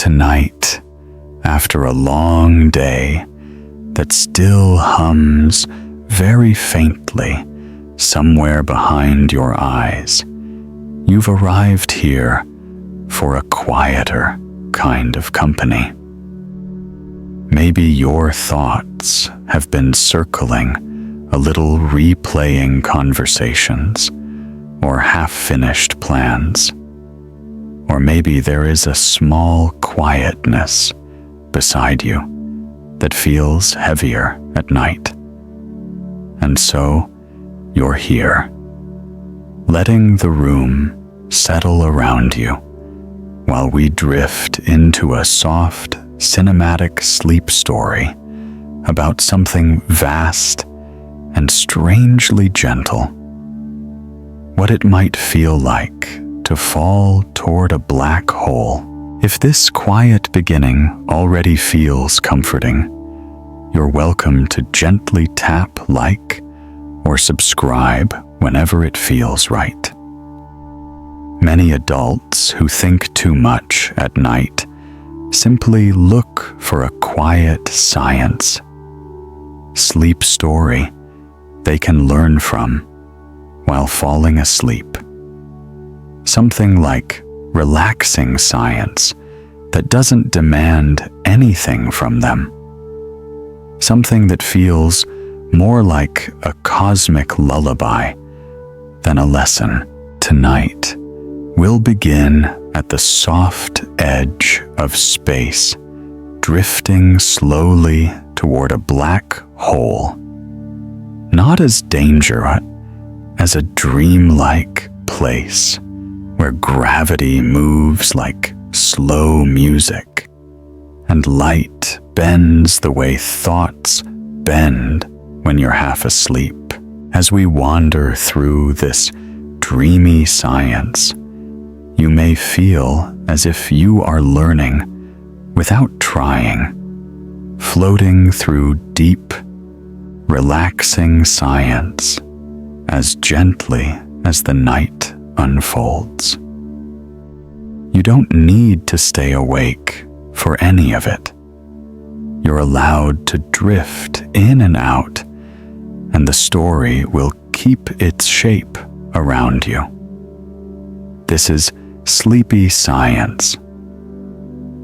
tonight, after a long day that still hums very faintly somewhere behind your eyes, you've arrived here for a quieter kind of company. Maybe your thoughts have been circling a little, replaying conversations or half-finished plans. Or maybe there is a small quietness beside you that feels heavier at night. And so you're here, letting the room settle around you while we drift into a soft, cinematic sleep story about something vast and strangely gentle. What it might feel like to fall toward a black hole. If this quiet beginning already feels comforting, you're welcome to gently tap like or subscribe whenever it feels right. Many adults who think too much at night simply look for a quiet science, sleep story they can learn from while falling asleep. Something like relaxing science that doesn't demand anything from them. Something that feels more like a cosmic lullaby than a lesson. Tonight, we'll begin at the soft edge of space, drifting slowly toward a black hole. Not as danger, as a dreamlike place where gravity moves like slow music, and light bends the way thoughts bend when you're half asleep. As we wander through this dreamy science, you may feel as if you are learning without trying, floating through deep, relaxing science as gently as the night unfolds. You don't need to stay awake for any of it. You're allowed to drift in and out, and the story will keep its shape around you. This is sleepy science.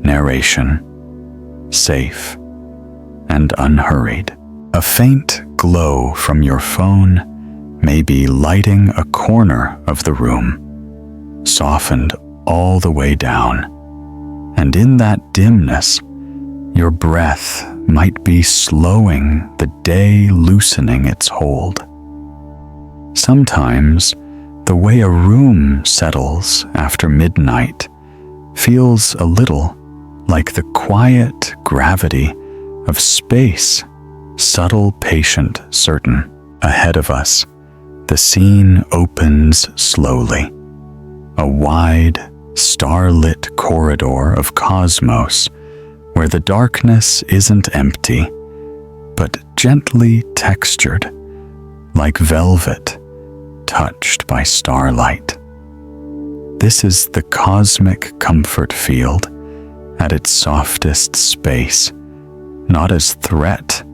Narration, safe and unhurried. A faint glow from your phone may be lighting a corner of the room, softened all the way down, and in that dimness, your breath might be slowing the day, loosening its hold. Sometimes, the way a room settles after midnight feels a little like the quiet gravity of space, subtle, patient, certain. Ahead of us, the scene opens slowly. A wide, starlit corridor of cosmos where the darkness isn't empty, but gently textured, like velvet touched by starlight. This is the cosmic comfort field at its softest space, not as threat,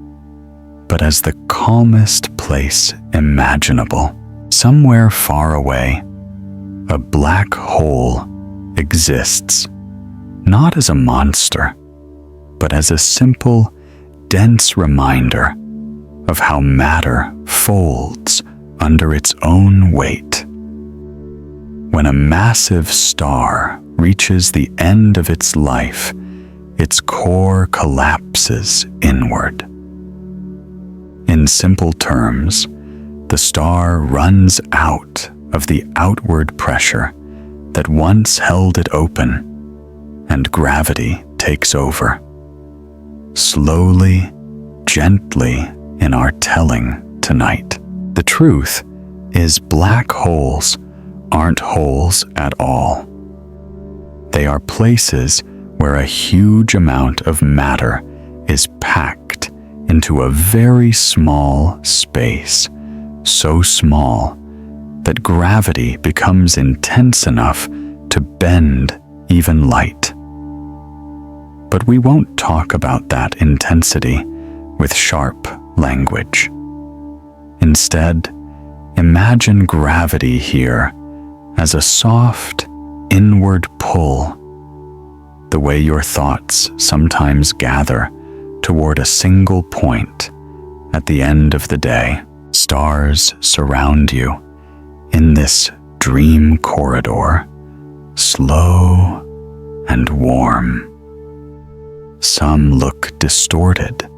but as the calmest place imaginable. Somewhere far away, a black hole exists, not as a monster, but as a simple, dense reminder of how matter folds under its own weight. When a massive star reaches the end of its life, its core collapses inward. In simple terms, the star runs out of the outward pressure that once held it open, and gravity takes over. Slowly, gently in our telling tonight. The truth is, black holes aren't holes at all. They are places where a huge amount of matter is packed into a very small space, so small that gravity becomes intense enough to bend even light. But we won't talk about that intensity with sharp language. Instead, imagine gravity here as a soft, inward pull, the way your thoughts sometimes gather toward a single point at the end of the day. Stars surround you in this dream corridor, slow and warm. Some look distorted,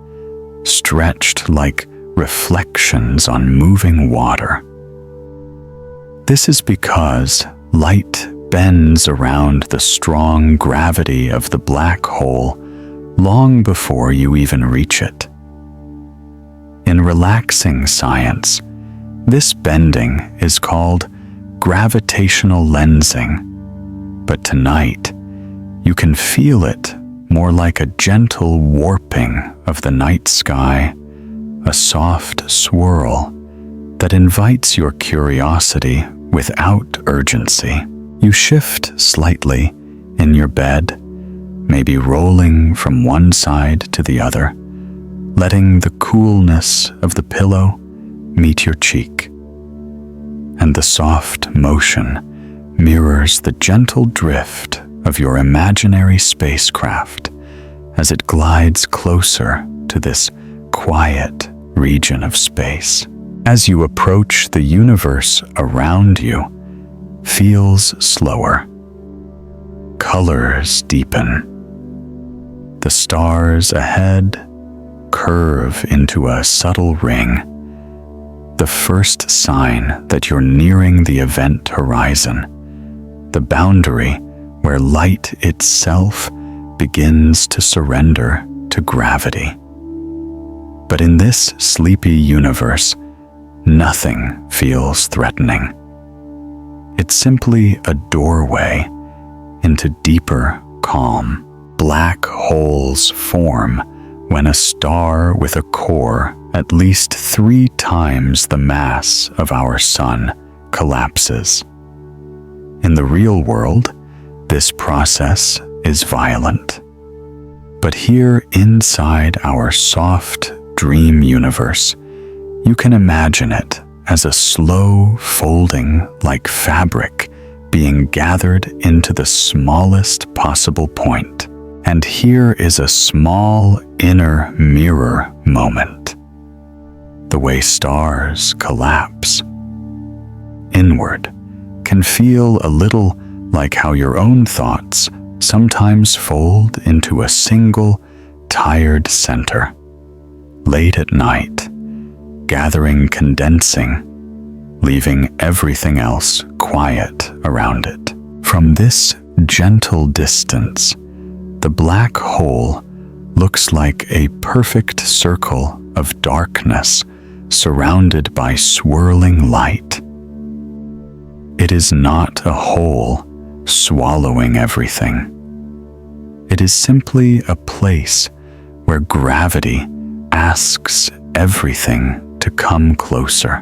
stretched like reflections on moving water. This is because light bends around the strong gravity of the black hole long before you even reach it. In relaxing science, this bending is called gravitational lensing, but tonight you can feel it more like a gentle warping of the night sky, a soft swirl that invites your curiosity without urgency. You shift slightly in your bed, maybe rolling from one side to the other, letting the coolness of the pillow meet your cheek. And the soft motion mirrors the gentle drift of your imaginary spacecraft as it glides closer to this quiet region of space. As you approach, the universe around you feels slower. Colors deepen. The stars ahead curve into a subtle ring, the first sign that you're nearing the event horizon, the boundary where light itself begins to surrender to gravity. But in this sleepy universe, nothing feels threatening. It's simply a doorway into deeper calm. Black holes form when a star with a core at least 3 times the mass of our sun collapses. In the real world, this process is violent. But here inside our soft dream universe, you can imagine it as a slow folding like fabric being gathered into the smallest possible point. And here is a small inner mirror moment. The way stars collapse inward can feel a little like how your own thoughts sometimes fold into a single, tired center. Late at night, gathering, condensing, leaving everything else quiet around it. From this gentle distance, the black hole looks like a perfect circle of darkness surrounded by swirling light. It is not a hole swallowing everything. It is simply a place where gravity asks everything to come closer.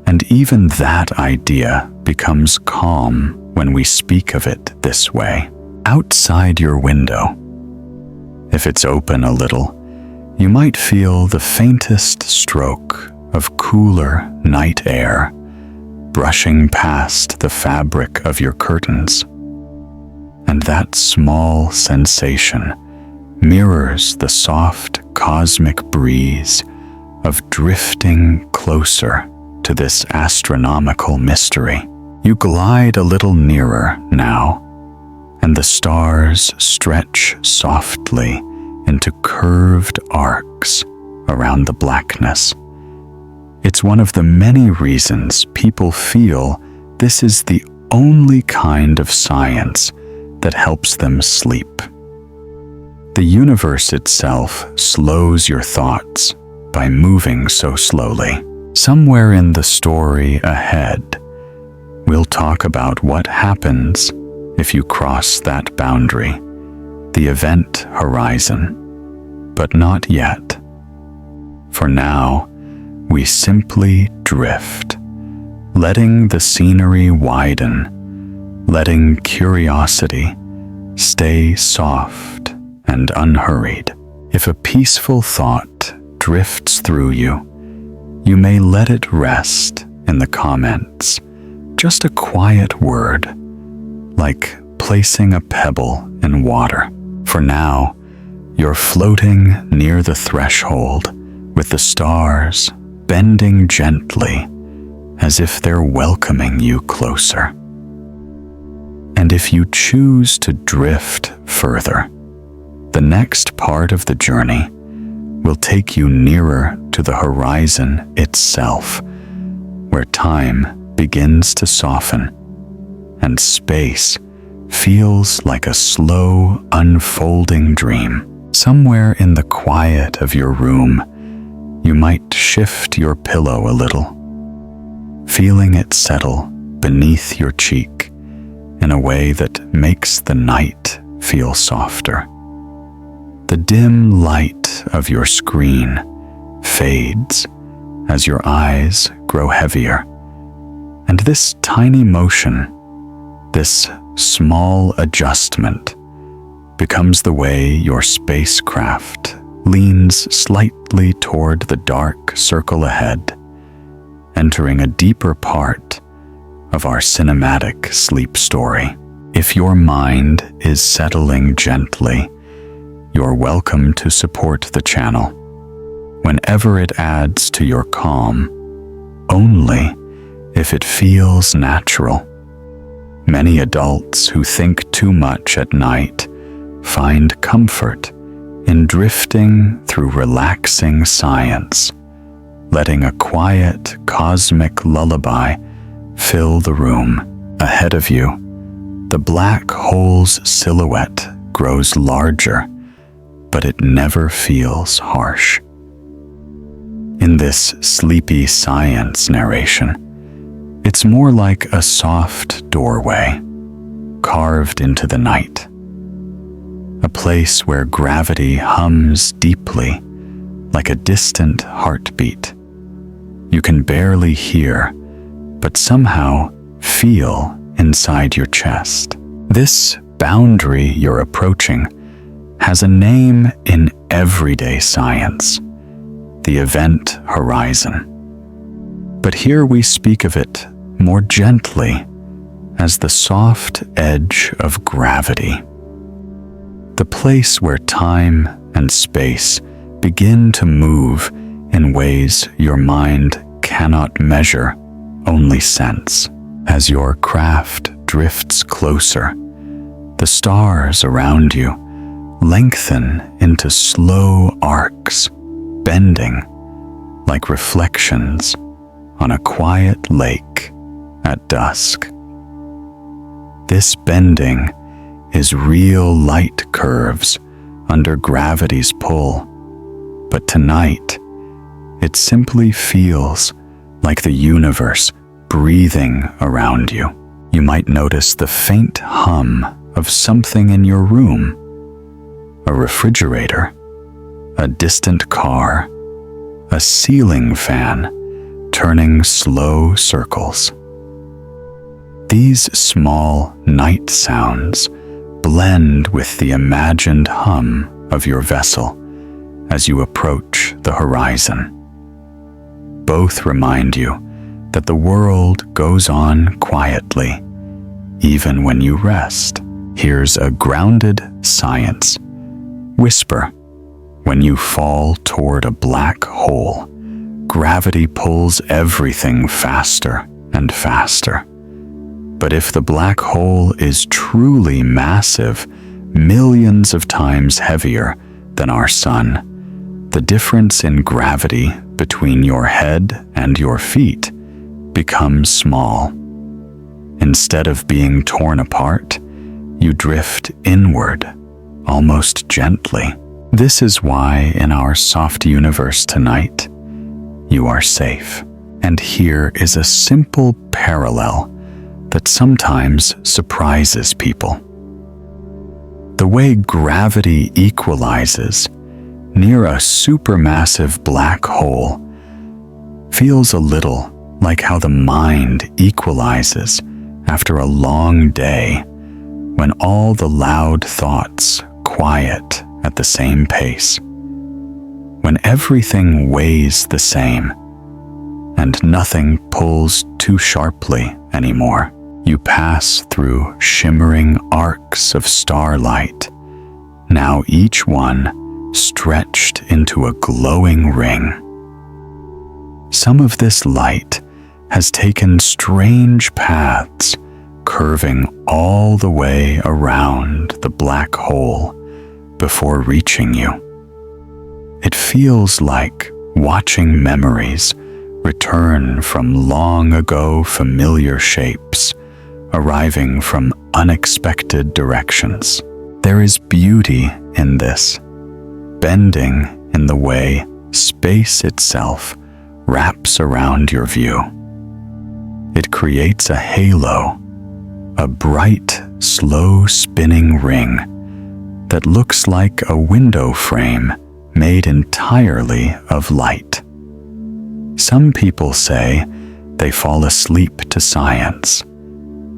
And even that idea becomes calm when we speak of it this way. Outside your window, if it's open a little, you might feel the faintest stroke of cooler night air brushing past the fabric of your curtains. And that small sensation mirrors the soft cosmic breeze of drifting closer to this astronomical mystery. You glide a little nearer now, and the stars stretch softly into curved arcs around the blackness. It's one of the many reasons people feel this is the only kind of science that helps them sleep. The universe itself slows your thoughts by moving so slowly. Somewhere in the story ahead, we'll talk about what happens if you cross that boundary, the event horizon, but not yet. For now, we simply drift, letting the scenery widen, letting curiosity stay soft and unhurried. If a peaceful thought drifts through you, you may let it rest in the comments. Just a quiet word, like placing a pebble in water. For now, you're floating near the threshold with the stars bending gently as if they're welcoming you closer. And if you choose to drift further, the next part of the journey will take you nearer to the horizon itself, where time begins to soften and space feels like a slow, unfolding dream. Somewhere in the quiet of your room, you might shift your pillow a little, feeling it settle beneath your cheek in a way that makes the night feel softer. The dim light of your screen fades as your eyes grow heavier, and this tiny motion, this small adjustment, becomes the way your spacecraft leans slightly toward the dark circle ahead, entering a deeper part of our cinematic sleep story. If your mind is settling gently, you're welcome to support the channel whenever it adds to your calm, only if it feels natural. Many adults who think too much at night find comfort in drifting through relaxing science, letting a quiet cosmic lullaby fill the room. Ahead of you, the black hole's silhouette grows larger, but it never feels harsh. In this sleepy science narration, it's more like a soft doorway carved into the night, a place where gravity hums deeply like a distant heartbeat. You can barely hear, but somehow feel inside your chest. This boundary you're approaching has a name in everyday science: the event horizon. But here we speak of it more gently as the soft edge of gravity, the place where time and space begin to move in ways your mind cannot measure, only sense. As your craft drifts closer, the stars around you lengthen into slow arcs, bending like reflections on a quiet lake at dusk. This bending is real light curves under gravity's pull, but tonight it simply feels like the universe breathing around you. You might notice the faint hum of something in your room: a refrigerator, a distant car, a ceiling fan turning slow circles. These small night sounds blend with the imagined hum of your vessel as you approach the horizon. Both remind you that the world goes on quietly, even when you rest. Here's a grounded science whisper: when you fall toward a black hole, gravity pulls everything faster and faster. But if the black hole is truly massive, millions of times heavier than our sun, the difference in gravity between your head and your feet becomes small. Instead of being torn apart, you drift inward, almost gently. This is why in our soft universe tonight, you are safe. And here is a simple parallel that sometimes surprises people. The way gravity equalizes near a supermassive black hole feels a little like how the mind equalizes after a long day when all the loud thoughts quiet at the same pace. When everything weighs the same, and nothing pulls too sharply anymore, you pass through shimmering arcs of starlight, now each one stretched into a glowing ring. Some of this light has taken strange paths, curving all the way around the black hole before reaching you. It feels like watching memories return from long ago familiar shapes, arriving from unexpected directions. There is beauty in this, bending in the way space itself wraps around your view. It creates a halo, a bright, slow spinning ring that looks like a window frame made entirely of light. Some people say they fall asleep to science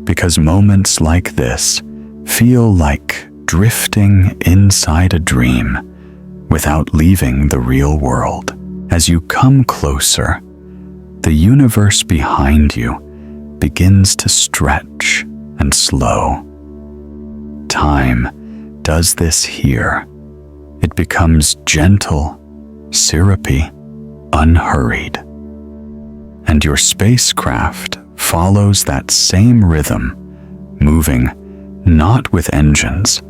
because moments like this feel like drifting inside a dream without leaving the real world. As you come closer, the universe behind you begins to stretch and slow. Time does this here. It becomes gentle, syrupy, unhurried. And your spacecraft follows that same rhythm, moving not with engines,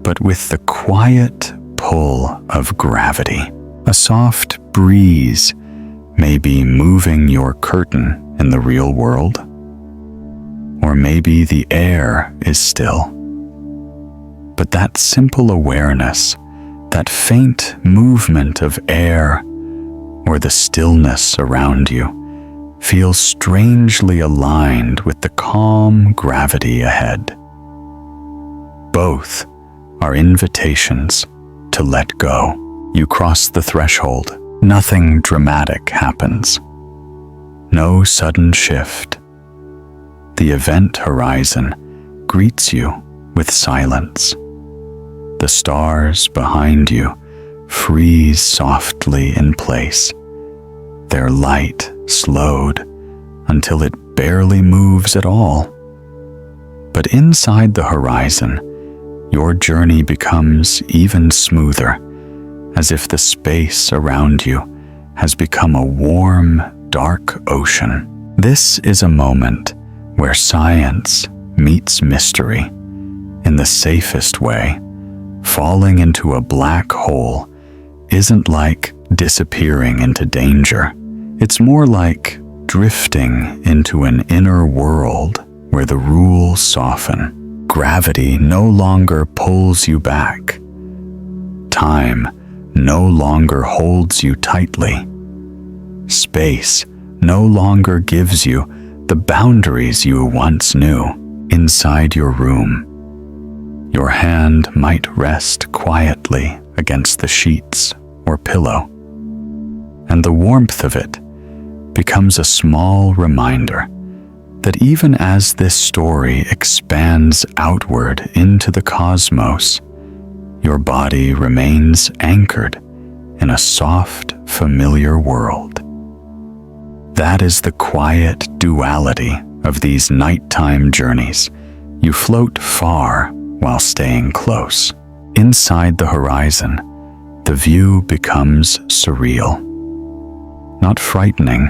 but with the quiet pull of gravity. A soft breeze may be moving your curtain in the real world, or maybe the air is still. But that simple awareness, that faint movement of air, or the stillness around you, feels strangely aligned with the calm gravity ahead. Both are invitations to let go. You cross the threshold. Nothing dramatic happens. No sudden shift. The event horizon greets you with silence. The stars behind you freeze softly in place, their light slowed until it barely moves at all. But inside the horizon, your journey becomes even smoother, as if the space around you has become a warm, dark ocean. This is a moment where science meets mystery in the safest way. Falling into a black hole isn't like disappearing into danger. It's more like drifting into an inner world where the rules soften. Gravity no longer pulls you back. Time no longer holds you tightly. Space no longer gives you the boundaries you once knew. Inside your room, your hand might rest quietly against the sheets or pillow, and the warmth of it becomes a small reminder that even as this story expands outward into the cosmos, your body remains anchored in a soft, familiar world. That is the quiet duality of these nighttime journeys. You float far while staying close. Inside the horizon, the view becomes surreal. Not frightening,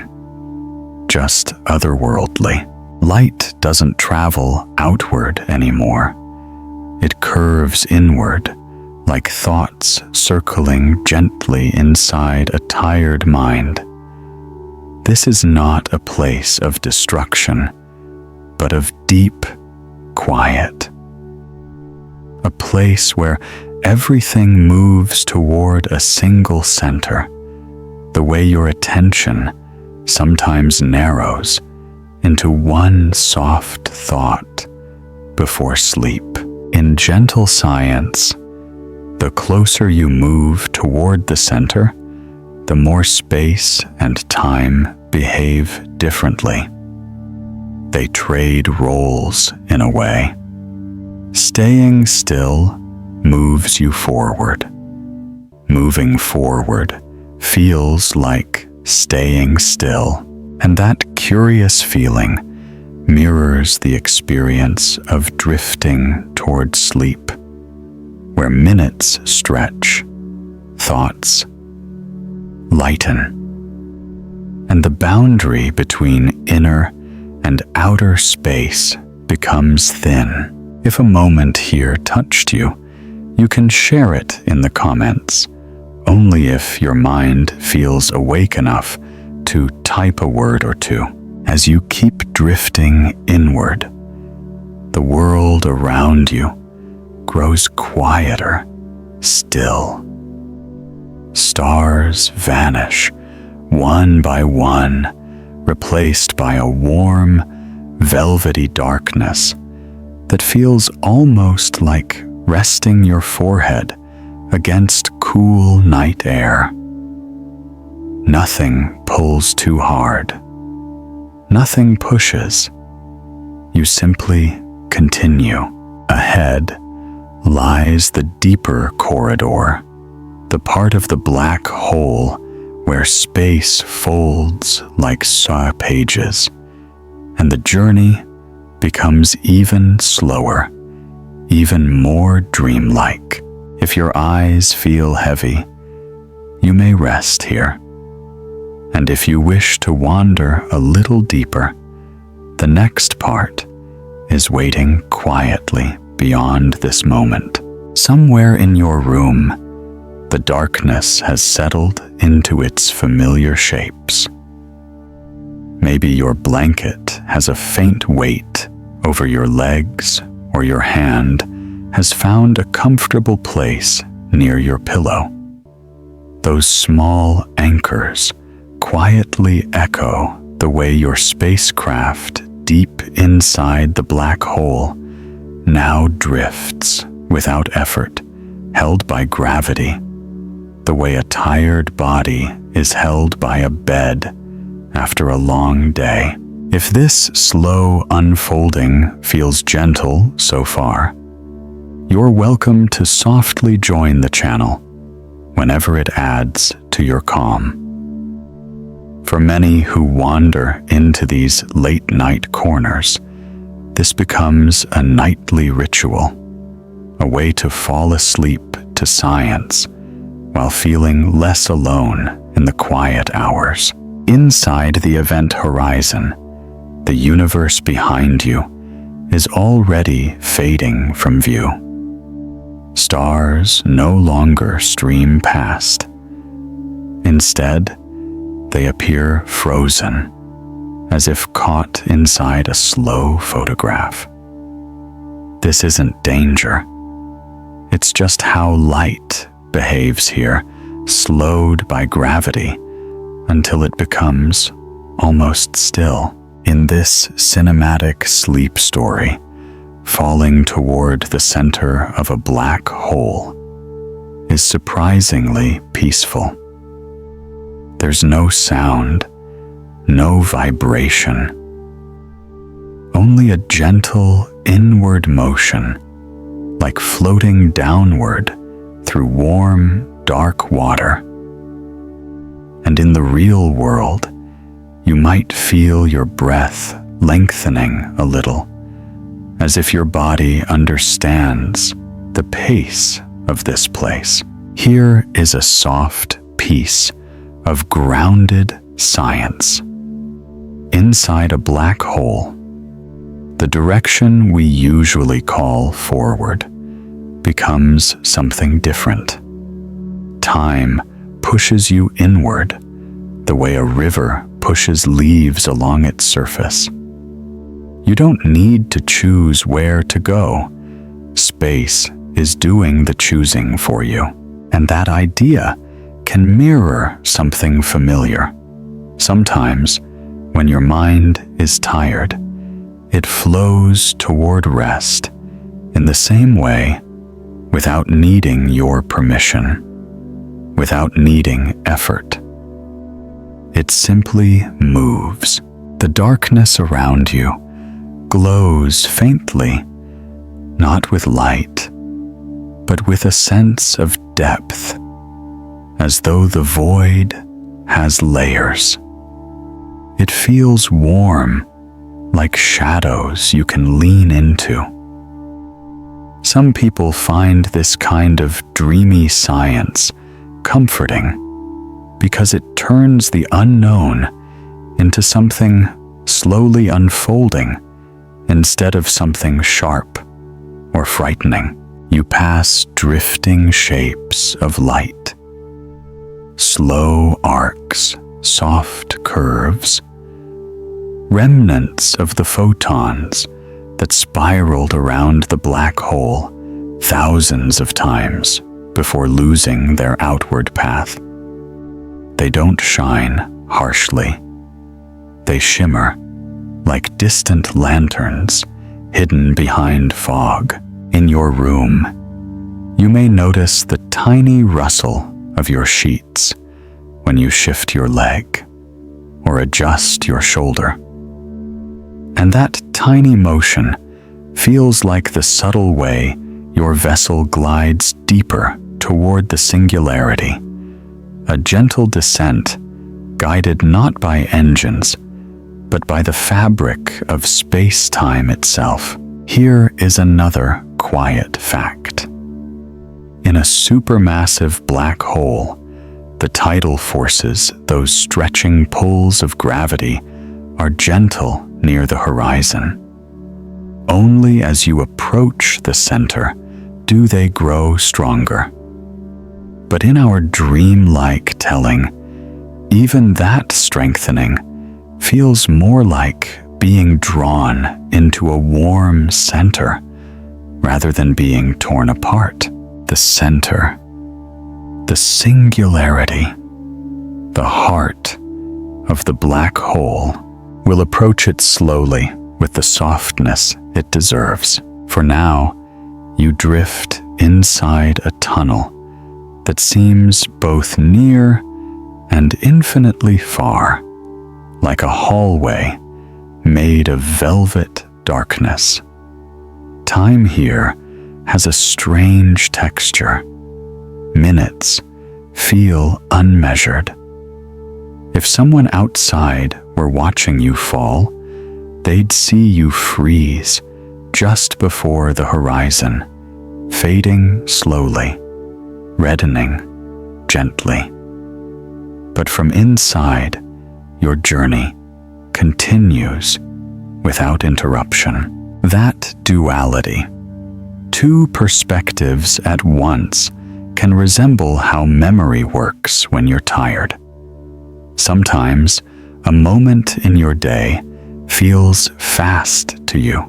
just otherworldly. Light doesn't travel outward anymore. It curves inward, like thoughts circling gently inside a tired mind. This is not a place of destruction, but of deep quiet. A place where everything moves toward a single center, the way your attention sometimes narrows into one soft thought before sleep. In gentle science, the closer you move toward the center, the more space and time behave differently. They trade roles in a way. Staying still moves you forward. Moving forward feels like staying still, and that curious feeling mirrors the experience of drifting toward sleep, where minutes stretch, thoughts lighten, and the boundary between inner and outer space becomes thin. If a moment here touched you, you can share it in the comments, only if your mind feels awake enough to type a word or two. As you keep drifting inward, the world around you grows quieter still. Stars vanish, one by one, replaced by a warm, velvety darkness that feels almost like resting your forehead against cool night air. Nothing pulls too hard. Nothing pushes. You simply continue. Ahead lies the deeper corridor, the part of the black hole where space folds like saw pages, and the journey becomes even slower, even more dreamlike. If your eyes feel heavy, you may rest here. And if you wish to wander a little deeper, the next part is waiting quietly beyond this moment. Somewhere in your room, the darkness has settled into its familiar shapes. Maybe your blanket has a faint weight over your legs, or your hand has found a comfortable place near your pillow. Those small anchors quietly echo the way your spacecraft deep inside the black hole now drifts without effort, held by gravity, the way a tired body is held by a bed after a long day. If this slow unfolding feels gentle so far, you're welcome to softly join the channel whenever it adds to your calm. For many who wander into these late-night corners, this becomes a nightly ritual, a way to fall asleep to science while feeling less alone in the quiet hours. Inside the event horizon, the universe behind you is already fading from view. Stars no longer stream past. Instead, they appear frozen, as if caught inside a slow photograph. This isn't danger. It's just how light behaves here, slowed by gravity until it becomes almost still. In this cinematic sleep story, falling toward the center of a black hole is surprisingly peaceful. There's no sound, no vibration, only a gentle inward motion, like floating downward through warm, dark water. And in the real world, you might feel your breath lengthening a little, as if your body understands the pace of this place. Here is a soft piece of grounded science. Inside a black hole, the direction we usually call forward becomes something different. Time pushes you inward, the way a river pushes leaves along its surface. You don't need to choose where to go. Space is doing the choosing for you. And that idea can mirror something familiar. Sometimes, when your mind is tired, it flows toward rest in the same way, without needing your permission, without needing effort. It simply moves. The darkness around you glows faintly, not with light, but with a sense of depth, as though the void has layers. It feels warm, like shadows you can lean into. Some people find this kind of dreamy science comforting because it turns the unknown into something slowly unfolding instead of something sharp or frightening. You pass drifting shapes of light, slow arcs, soft curves, remnants of the photons that spiraled around the black hole thousands of times before losing their outward path. They don't shine harshly. They shimmer like distant lanterns hidden behind fog. In your room, you may notice the tiny rustle of your sheets when you shift your leg or adjust your shoulder. And that tiny motion feels like the subtle way your vessel glides deeper toward the singularity, a gentle descent guided not by engines, but by the fabric of space-time itself. Here is another quiet fact. In a supermassive black hole, the tidal forces, those stretching pulls of gravity, are gentle near the horizon. Only as you approach the center do they grow stronger. But in our dreamlike telling, even that strengthening feels more like being drawn into a warm center rather than being torn apart. The center, the singularity, the heart of the black hole will approach it slowly with the softness it deserves. For now, you drift inside a tunnel that seems both near and infinitely far, like a hallway made of velvet darkness. Time here has a strange texture. Minutes feel unmeasured. If someone outside were watching you fall, they'd see you freeze just before the horizon, fading slowly, reddening gently. But from inside, your journey continues without interruption. That duality, two perspectives at once, can resemble how memory works when you're tired. Sometimes, a moment in your day feels fast to you,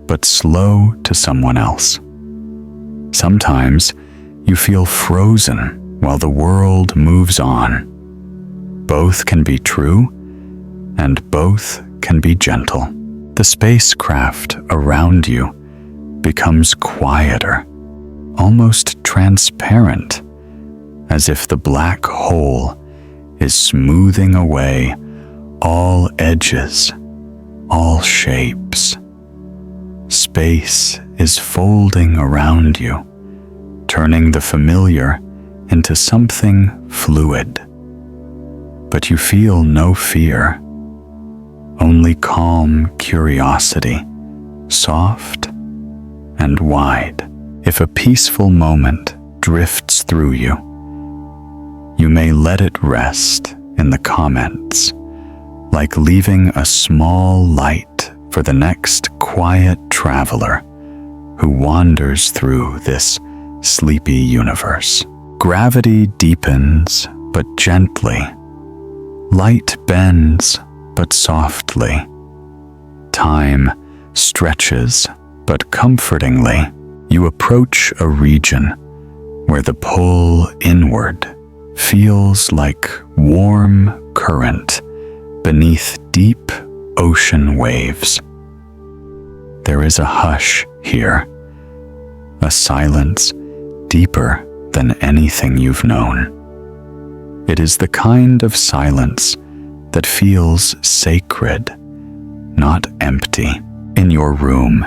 but slow to someone else. Sometimes, you feel frozen while the world moves on. Both can be true, and both can be gentle. The spacecraft around you becomes quieter, almost transparent, as if the black hole is smoothing away all edges, all shapes. Space is folding around you, turning the familiar into something fluid. But you feel no fear, only calm curiosity, soft and wide. If a peaceful moment drifts through you, you may let it rest in the comments, like leaving a small light for the next quiet traveler who wanders through this sleepy universe. Gravity deepens, but gently. Light bends, but softly. Time stretches, but comfortingly. You approach a region where the pull inward feels like warm current beneath deep ocean waves. There is a hush here, a silence deeper than anything you've known. It is the kind of silence that feels sacred, not empty. In your room,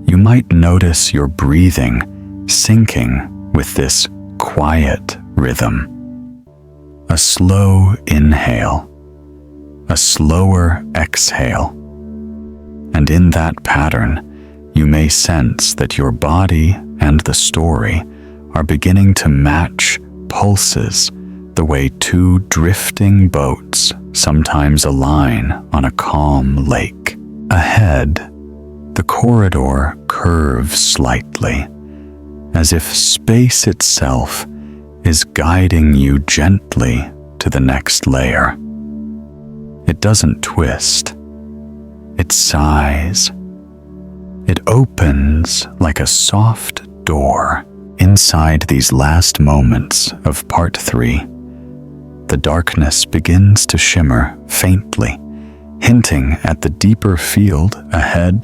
you might notice your breathing syncing with this quiet rhythm. A slow inhale, a slower exhale, and in that pattern, you may sense that your body and the story are beginning to match pulses the way two drifting boats sometimes align on a calm lake. Ahead, the corridor curves slightly, as if space itself is guiding you gently to the next layer. It doesn't twist. It sighs. It opens like a soft door. Inside these last moments of part 3, the darkness begins to shimmer faintly, hinting at the deeper field ahead,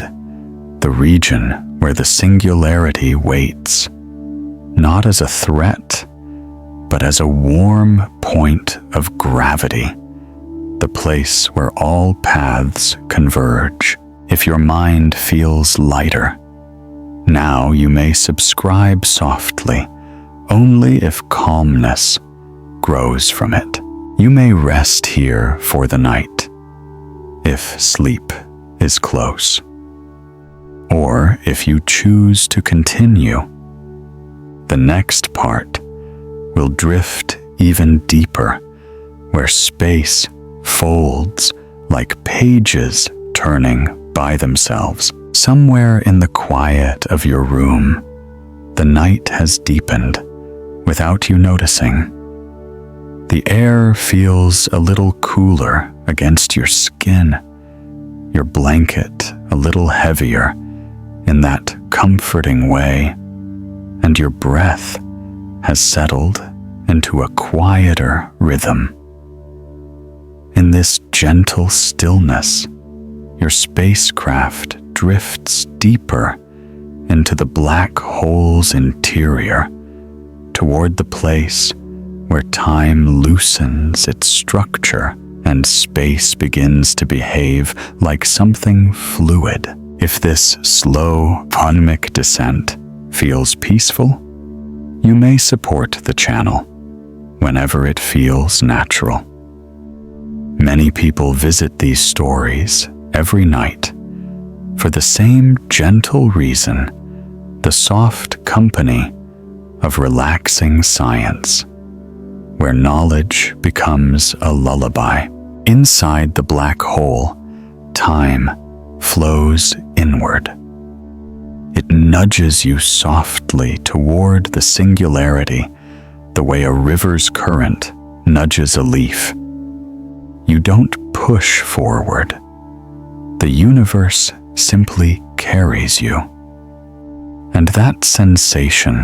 the region where the singularity waits, not as a threat, but as a warm point of gravity, the place where all paths converge. If your mind feels lighter, now you may subscribe softly, only if calmness grows from it. You may rest here for the night, if sleep is close. Or if you choose to continue, the next part will drift even deeper, where space folds like pages turning by themselves. Somewhere in the quiet of your room, the night has deepened without you noticing. The air feels a little cooler against your skin, your blanket a little heavier in that comforting way, and your breath has settled into a quieter rhythm. In this gentle stillness, your spacecraft drifts deeper into the black hole's interior, toward the place where time loosens its structure and space begins to behave like something fluid. If this slow, rhythmic descent feels peaceful, you may support the channel whenever it feels natural. Many people visit these stories every night for the same gentle reason, the soft company of relaxing science, where knowledge becomes a lullaby. Inside the black hole, time flows inward. It nudges you softly toward the singularity, the way a river's current nudges a leaf. You don't push forward. The universe simply carries you. And that sensation,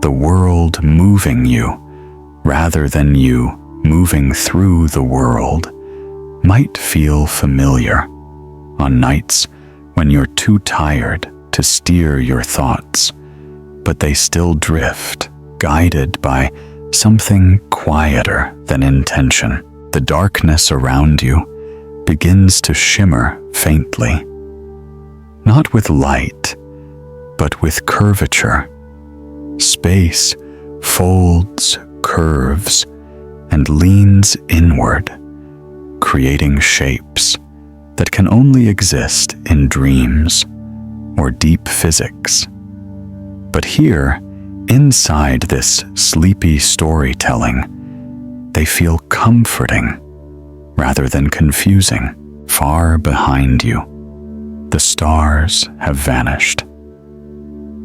the world moving you, rather than you moving through the world, might feel familiar on nights when you're too tired to steer your thoughts, but they still drift, guided by something quieter than intention. The darkness around you begins to shimmer faintly, not with light, but with curvature. Space folds, curves, and leans inward, creating shapes that can only exist in dreams or deep physics. But here, inside this sleepy storytelling, they feel comforting rather than confusing. Far behind you, the stars have vanished.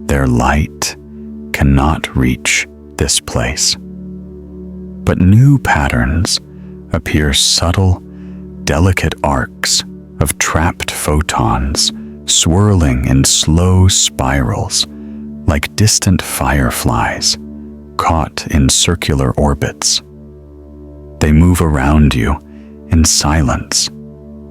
Their light cannot reach this place. But new patterns appear, subtle, delicate arcs of trapped photons swirling in slow spirals like distant fireflies caught in circular orbits. They move around you in silence,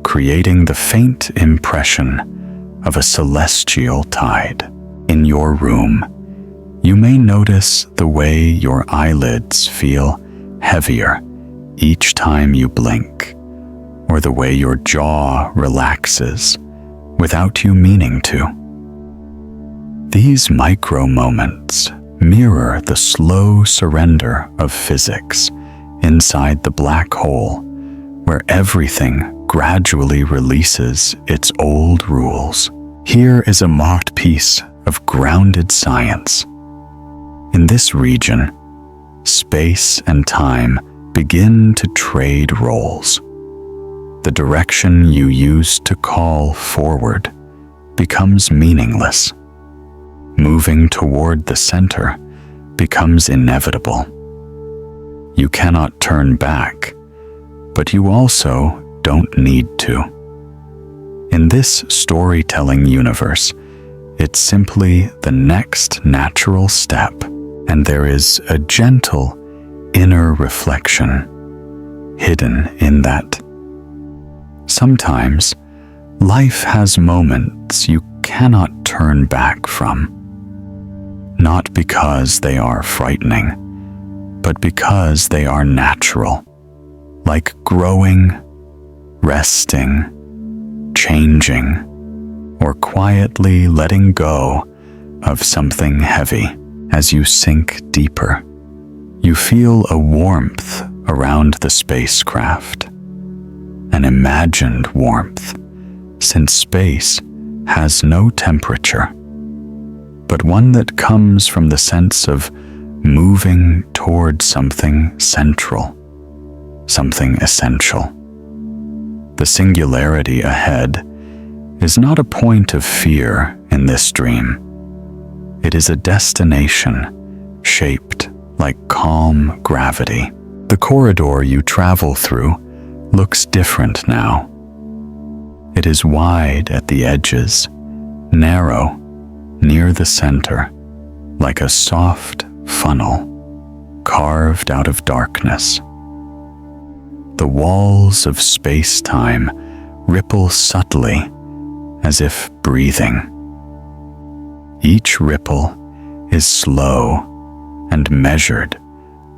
creating the faint impression of a celestial tide. In your room, you may notice the way your eyelids feel heavier each time you blink, or the way your jaw relaxes without you meaning to. These micro moments mirror the slow surrender of physics inside the black hole, where everything gradually releases its old rules. Here is a mocked piece of grounded science. In this region, space and time begin to trade roles. The direction you used to call forward becomes meaningless. Moving toward the center becomes inevitable. You cannot turn back, but you also don't need to. In this storytelling universe, it's simply the next natural step, and there is a gentle inner reflection hidden in that. Sometimes, life has moments you cannot turn back from. Not because they are frightening, but because they are natural, like growing, resting, changing, or quietly letting go of something heavy. As you sink deeper, you feel a warmth around the spacecraft, an imagined warmth, since space has no temperature, but one that comes from the sense of moving toward something central, something essential. The singularity ahead is not a point of fear in this dream. It is a destination shaped like calm gravity. The corridor you travel through looks different now. It is wide at the edges, narrow near the center, like a soft funnel carved out of darkness. The walls of space-time ripple subtly as if breathing. Each ripple is slow and measured,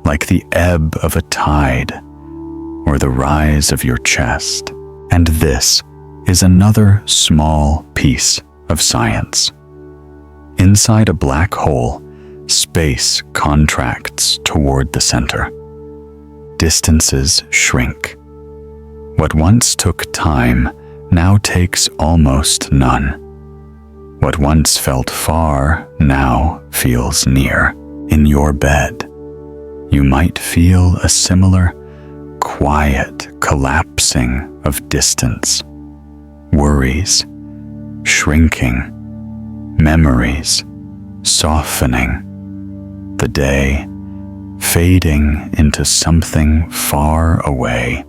like the ebb of a tide or the rise of your chest. And this is another small piece of science. Inside a black hole, space contracts toward the center. Distances shrink. What once took time now takes almost none. What once felt far now feels near. In your bed, you might feel a similar quiet collapsing of distance, worries shrinking, memories softening, the day fading into something far away.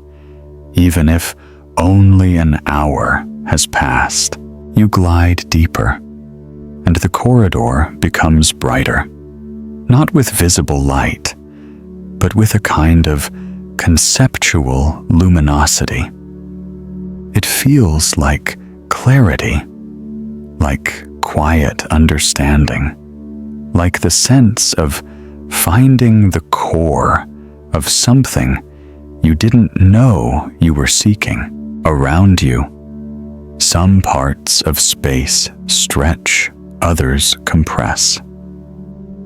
Even if only an hour has passed, you glide deeper, and the corridor becomes brighter, not with visible light, but with a kind of conceptual luminosity. It feels like clarity, like quiet understanding, like the sense of finding the core of something you didn't know you were seeking. Around you, some parts of space stretch, others compress.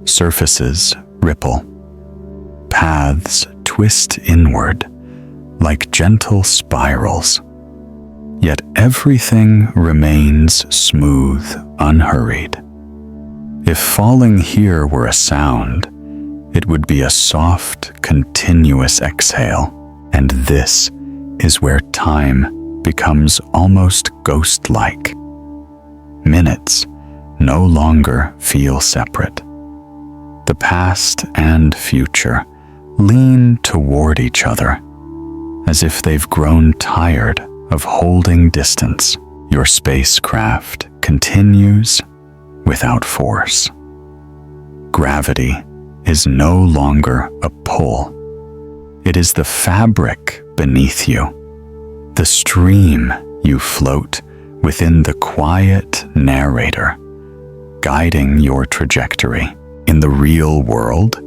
Surfaces ripple. Paths twist inward like gentle spirals. Yet everything remains smooth, unhurried. If falling here were a sound, it would be a soft, continuous exhale. And this is where time becomes almost ghost-like. Minutes no longer feel separate. The past and future lean toward each other, as if they've grown tired of holding distance. Your spacecraft continues without force. Gravity is no longer a pull. It is the fabric beneath you, the stream you float within the quiet narrator, guiding your trajectory. In the real world,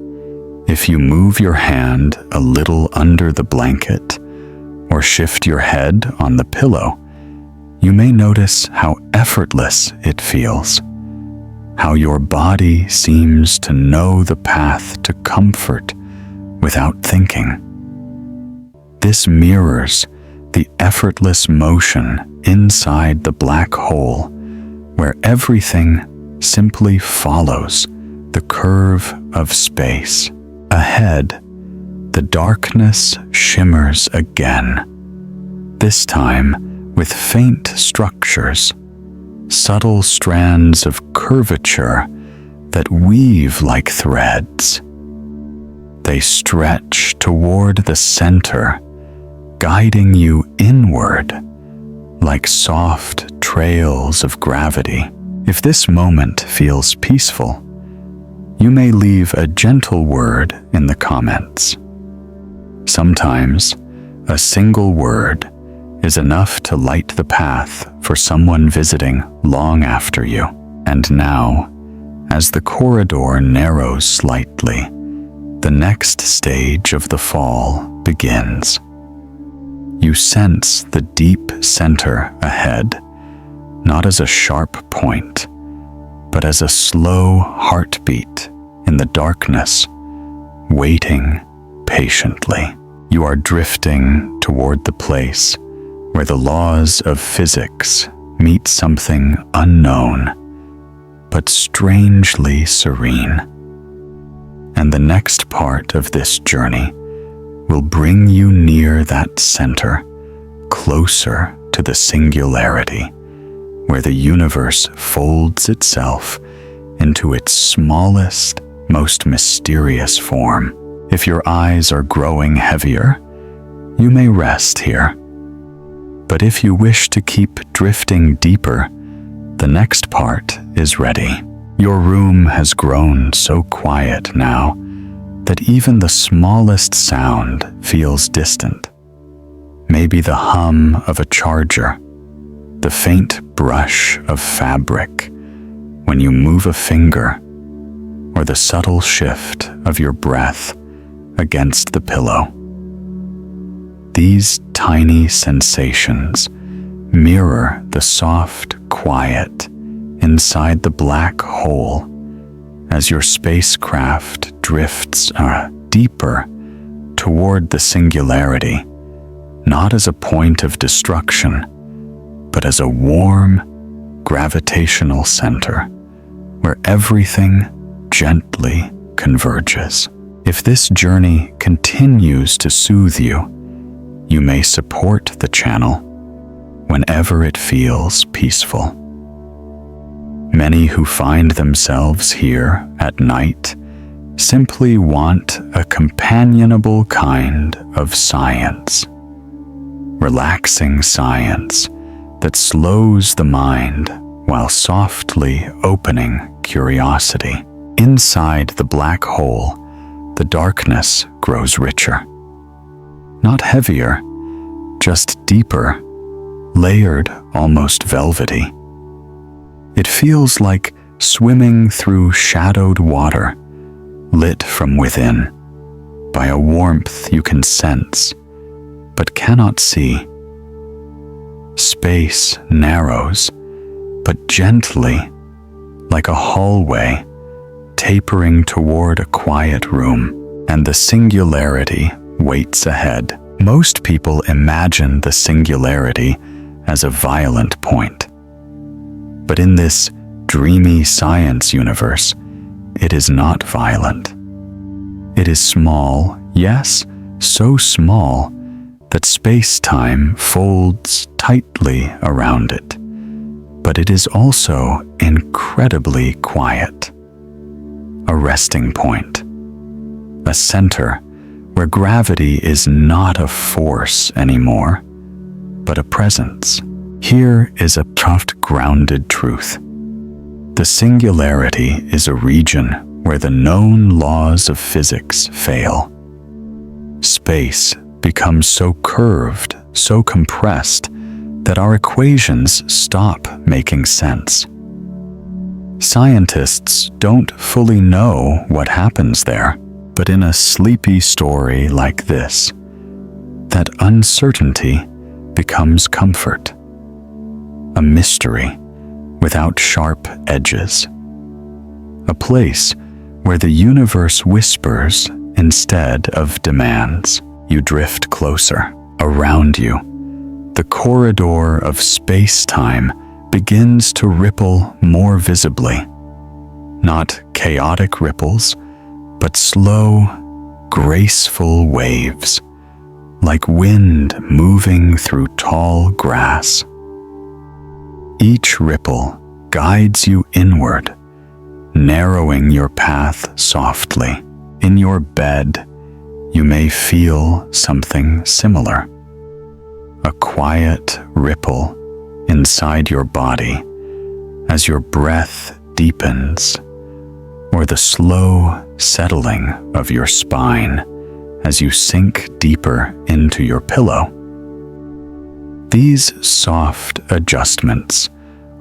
if you move your hand a little under the blanket or shift your head on the pillow, you may notice how effortless it feels, how your body seems to know the path to comfort without thinking. This mirrors the effortless motion inside the black hole, where everything simply follows the curve of space. Ahead, the darkness shimmers again, this time with faint structures, subtle strands of curvature that weave like threads. They stretch toward the center, guiding you inward like soft trails of gravity. If this moment feels peaceful, you may leave a gentle word in the comments. Sometimes, a single word is enough to light the path for someone visiting long after you. And now, as the corridor narrows slightly, the next stage of the fall begins. You sense the deep center ahead, not as a sharp point, but as a slow heartbeat in the darkness, waiting patiently. You are drifting toward the place where the laws of physics meet something unknown, but strangely serene. And the next part of this journey will bring you near that center, closer to the singularity, where the universe folds itself into its smallest, most mysterious form. If your eyes are growing heavier, you may rest here. But if you wish to keep drifting deeper, the next part is ready. Your room has grown so quiet now that even the smallest sound feels distant. Maybe the hum of a charger, the faint brush of fabric when you move a finger, or the subtle shift of your breath against the pillow. These tiny sensations mirror the soft quiet inside the black hole as your spacecraft drifts deeper toward the singularity, not as a point of destruction, but as a warm, gravitational center where everything gently converges. If this journey continues to soothe you, you may support the channel whenever it feels peaceful. Many who find themselves here at night simply want a companionable kind of science, relaxing science that slows the mind while softly opening curiosity. Inside the black hole, the darkness grows richer. Not heavier, just deeper, layered, almost velvety. It feels like swimming through shadowed water, lit from within by a warmth you can sense, but cannot see. Space narrows, but gently, like a hallway, tapering toward a quiet room, and the singularity waits ahead. Most people imagine the singularity as a violent point. But in this dreamy science universe, it is not violent. It is small, yes, so small that space-time folds tightly around it. But it is also incredibly quiet. A resting point, a center where gravity is not a force anymore, but a presence. Here is a soft, grounded truth. The singularity is a region where the known laws of physics fail. Space becomes so curved, so compressed, that our equations stop making sense. Scientists don't fully know what happens there, but in a sleepy story like this, that uncertainty becomes comfort. A mystery without sharp edges. A place where the universe whispers instead of demands. you drift closer. Around you, the corridor of space-time begins to ripple more visibly. Not chaotic ripples, but slow, graceful waves, like wind moving through tall grass. Each ripple guides you inward, narrowing your path softly. In your bed, you may feel something similar. A quiet ripple inside your body as your breath deepens, or the slow settling of your spine as you sink deeper into your pillow. These soft adjustments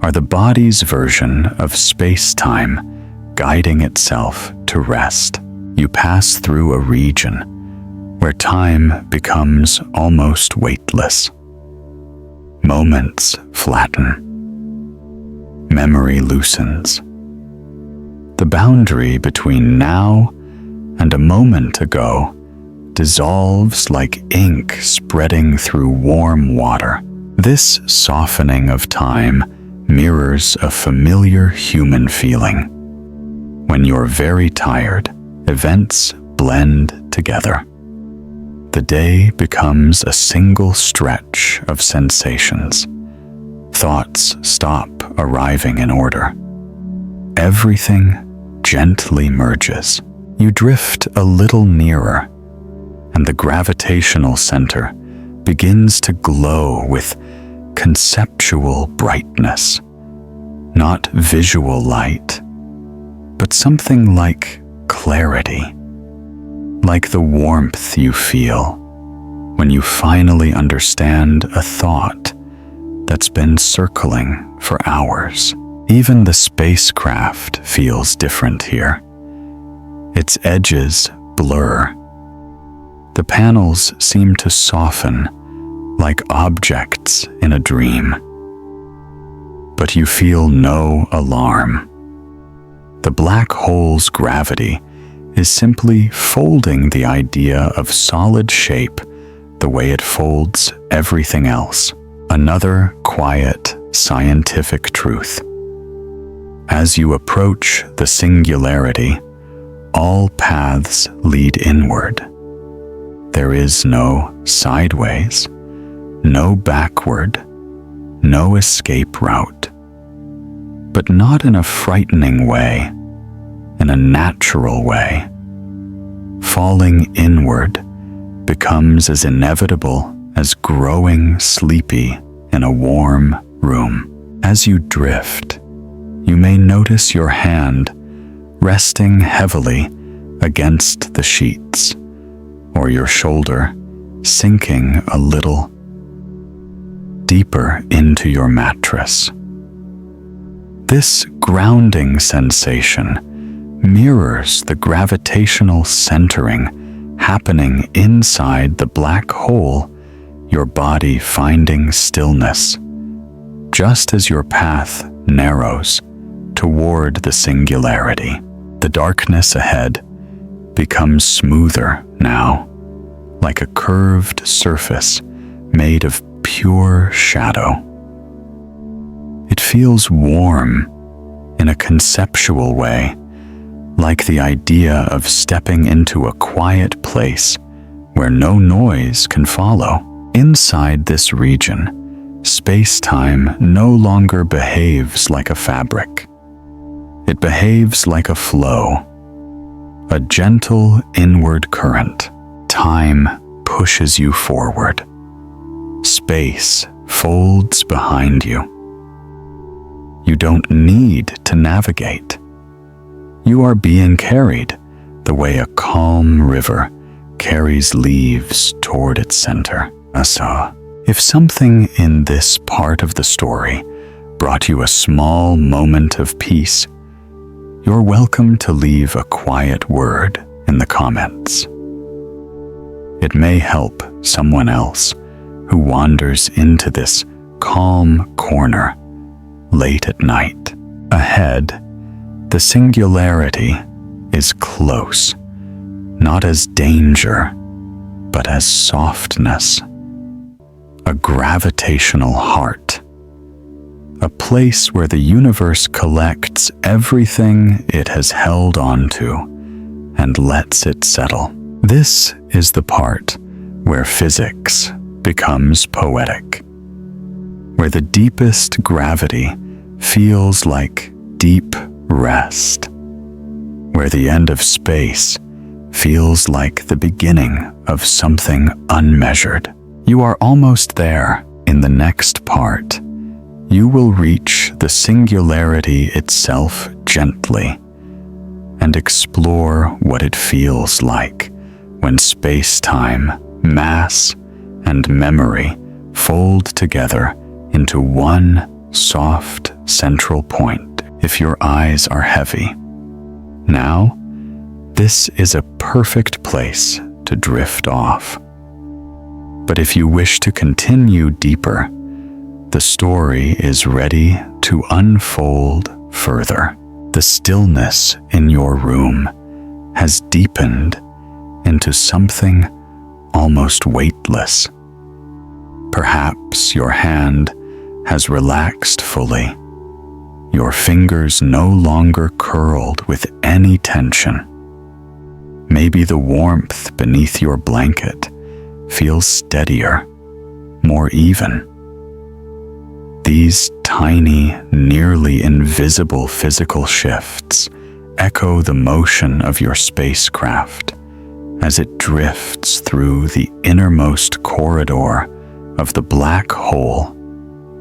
are the body's version of space-time guiding itself to rest. You pass through a region where time becomes almost weightless. Moments flatten. Memory loosens. The boundary between now and a moment ago dissolves like ink spreading through warm water. This softening of time mirrors a familiar human feeling. When you're very tired, events blend together. The day becomes a single stretch of sensations. Thoughts stop arriving in order. Everything gently merges. You drift a little nearer, and the gravitational center begins to glow with conceptual brightness. Not visual light, but something like clarity. Like the warmth you feel when you finally understand a thought that's been circling for hours. Even the spacecraft feels different here. Its edges blur. The panels seem to soften like objects in a dream. But you feel no alarm. The black hole's gravity is simply folding the idea of solid shape the way it folds everything else. Another quiet, scientific truth. As you approach the singularity, all paths lead inward. There is no sideways, no backward, no escape route. But not in a frightening way, in a natural way. Falling inward becomes as inevitable as growing sleepy in a warm room. As you drift, you may notice your hand resting heavily against the sheets, or your shoulder sinking a little deeper into your mattress. This grounding sensation mirrors the gravitational centering happening inside the black hole, your body finding stillness, just as your path narrows toward the singularity. The darkness ahead becomes smoother now, like a curved surface made of pure shadow. It feels warm in a conceptual way, like the idea of stepping into a quiet place where no noise can follow. Inside this region, space-time no longer behaves like a fabric. It behaves like a flow, a gentle inward current. Time pushes you forward. Space folds behind you. You don't need to navigate. You are being carried the way a calm river carries leaves toward its center. If something in this part of the story brought you a small moment of peace, you're welcome to leave a quiet word in the comments. It may help someone else who wanders into this calm corner late at night. Ahead, the singularity is close, not as danger, but as softness, a gravitational heart, a place where the universe collects everything it has held onto and lets it settle. This is the part where physics becomes poetic, where the deepest gravity feels like deep rest, where the end of space feels like the beginning of something unmeasured. You are almost there. In the next part, you will reach the singularity itself gently and explore what it feels like when space-time, mass, and memory fold together into one soft central point. If your eyes are heavy, now, this is a perfect place to drift off. But if you wish to continue deeper, the story is ready to unfold further. The stillness in your room has deepened into something almost weightless. Perhaps your hand has relaxed fully, your fingers no longer curled with any tension. Maybe the warmth beneath your blanket feels steadier, more even. These tiny, nearly invisible physical shifts echo the motion of your spacecraft as it drifts through the innermost corridor of the black hole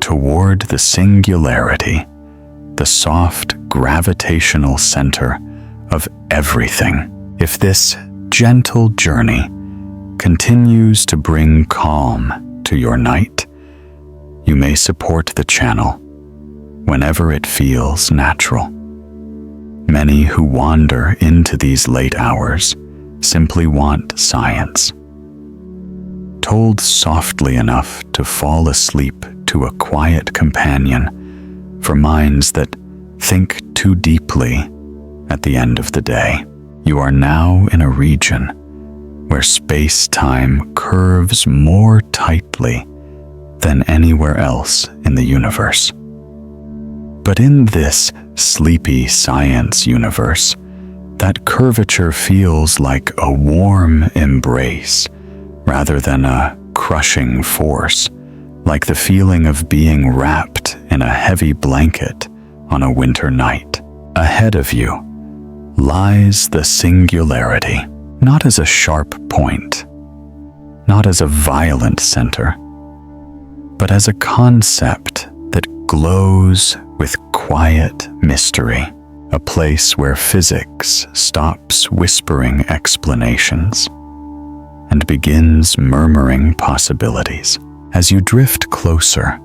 toward the singularity, the soft gravitational center of everything. If this gentle journey continues to bring calm to your night, you may support the channel whenever it feels natural. Many who wander into these late hours simply want science, told softly enough to fall asleep to a quiet companion for minds that think too deeply at the end of the day. You are now in a region where space-time curves more tightly than anywhere else in the universe. But in this sleepy science universe, that curvature feels like a warm embrace rather than a crushing force, like the feeling of being wrapped in a heavy blanket on a winter night. Ahead of you lies the singularity, not as a sharp point, not as a violent center, but as a concept that glows with quiet mystery, a place where physics stops whispering explanations and begins murmuring possibilities. As you drift closer,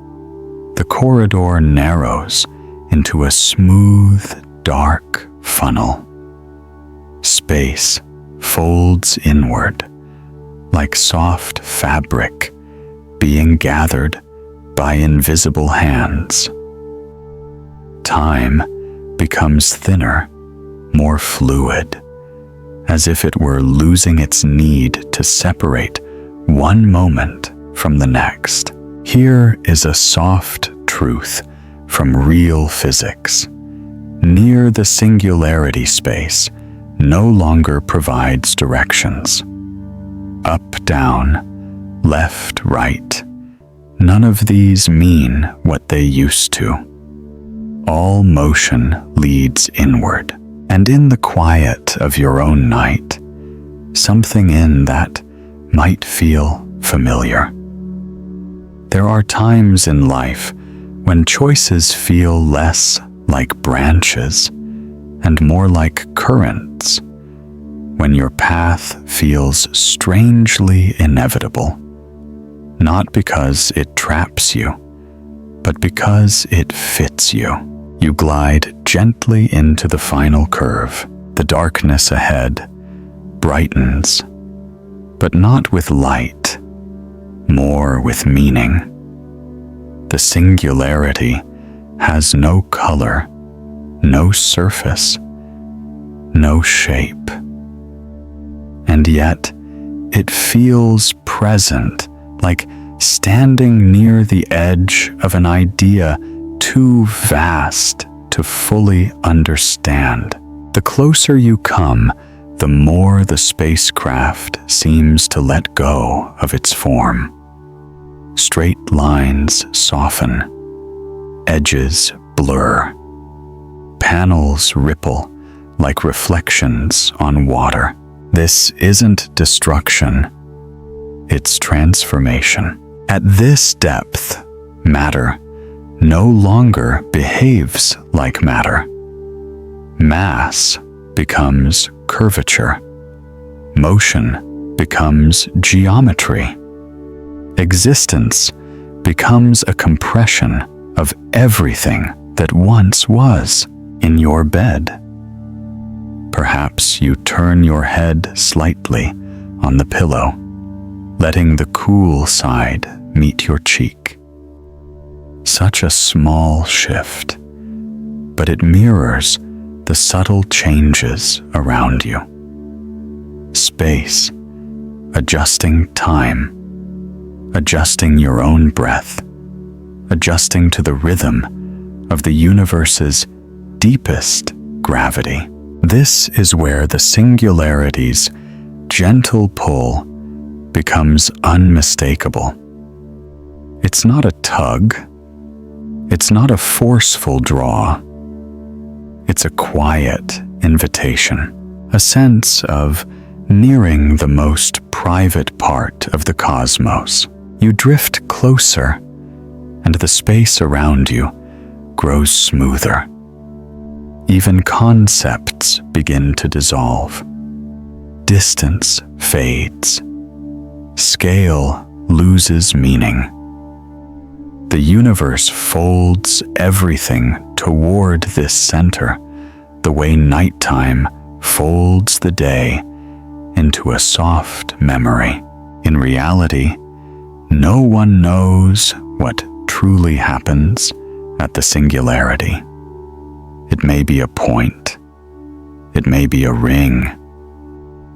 the corridor narrows into a smooth, dark funnel. Space folds inward, like soft fabric being gathered by invisible hands. Time becomes thinner, more fluid, as if it were losing its need to separate one moment from the next. Here is a soft truth from real physics. Near the singularity space no longer provides directions. Up, down, left, right. None of these mean what they used to. All motion leads inward, and in the quiet of your own night, something in that might feel familiar. There are times in life when choices feel less like branches and more like currents, when your path feels strangely inevitable, not because it traps you, but because it fits you. You glide gently into the final curve. The darkness ahead brightens, but not with light, more with meaning. The singularity has no color, no surface, no shape. And yet, It feels present, like standing near the edge of an idea too vast to fully understand. The closer you come, the more the spacecraft seems to let go of its form. Straight lines soften, edges blur, panels ripple like reflections on water. This isn't destruction, it's transformation. At this depth, matter no longer behaves like matter. Mass becomes curvature. Motion becomes geometry. Existence becomes a compression of everything that once was in your bed. Perhaps you turn your head slightly on the pillow, letting the cool side meet your cheek. Such a small shift, but it mirrors the subtle changes around you. Space, adjusting time, adjusting your own breath, adjusting to the rhythm of the universe's deepest gravity. This is where the singularity's gentle pull becomes unmistakable. It's not a tug. It's not a forceful draw. It's a quiet invitation, a sense of nearing the most private part of the cosmos. You drift closer, and the space around you grows smoother. Even concepts begin to dissolve. Distance fades. Scale loses meaning. The universe folds everything toward this center, the way nighttime folds the day into a soft memory. In reality, no one knows what truly happens at the singularity. It may be a point. It may be a ring.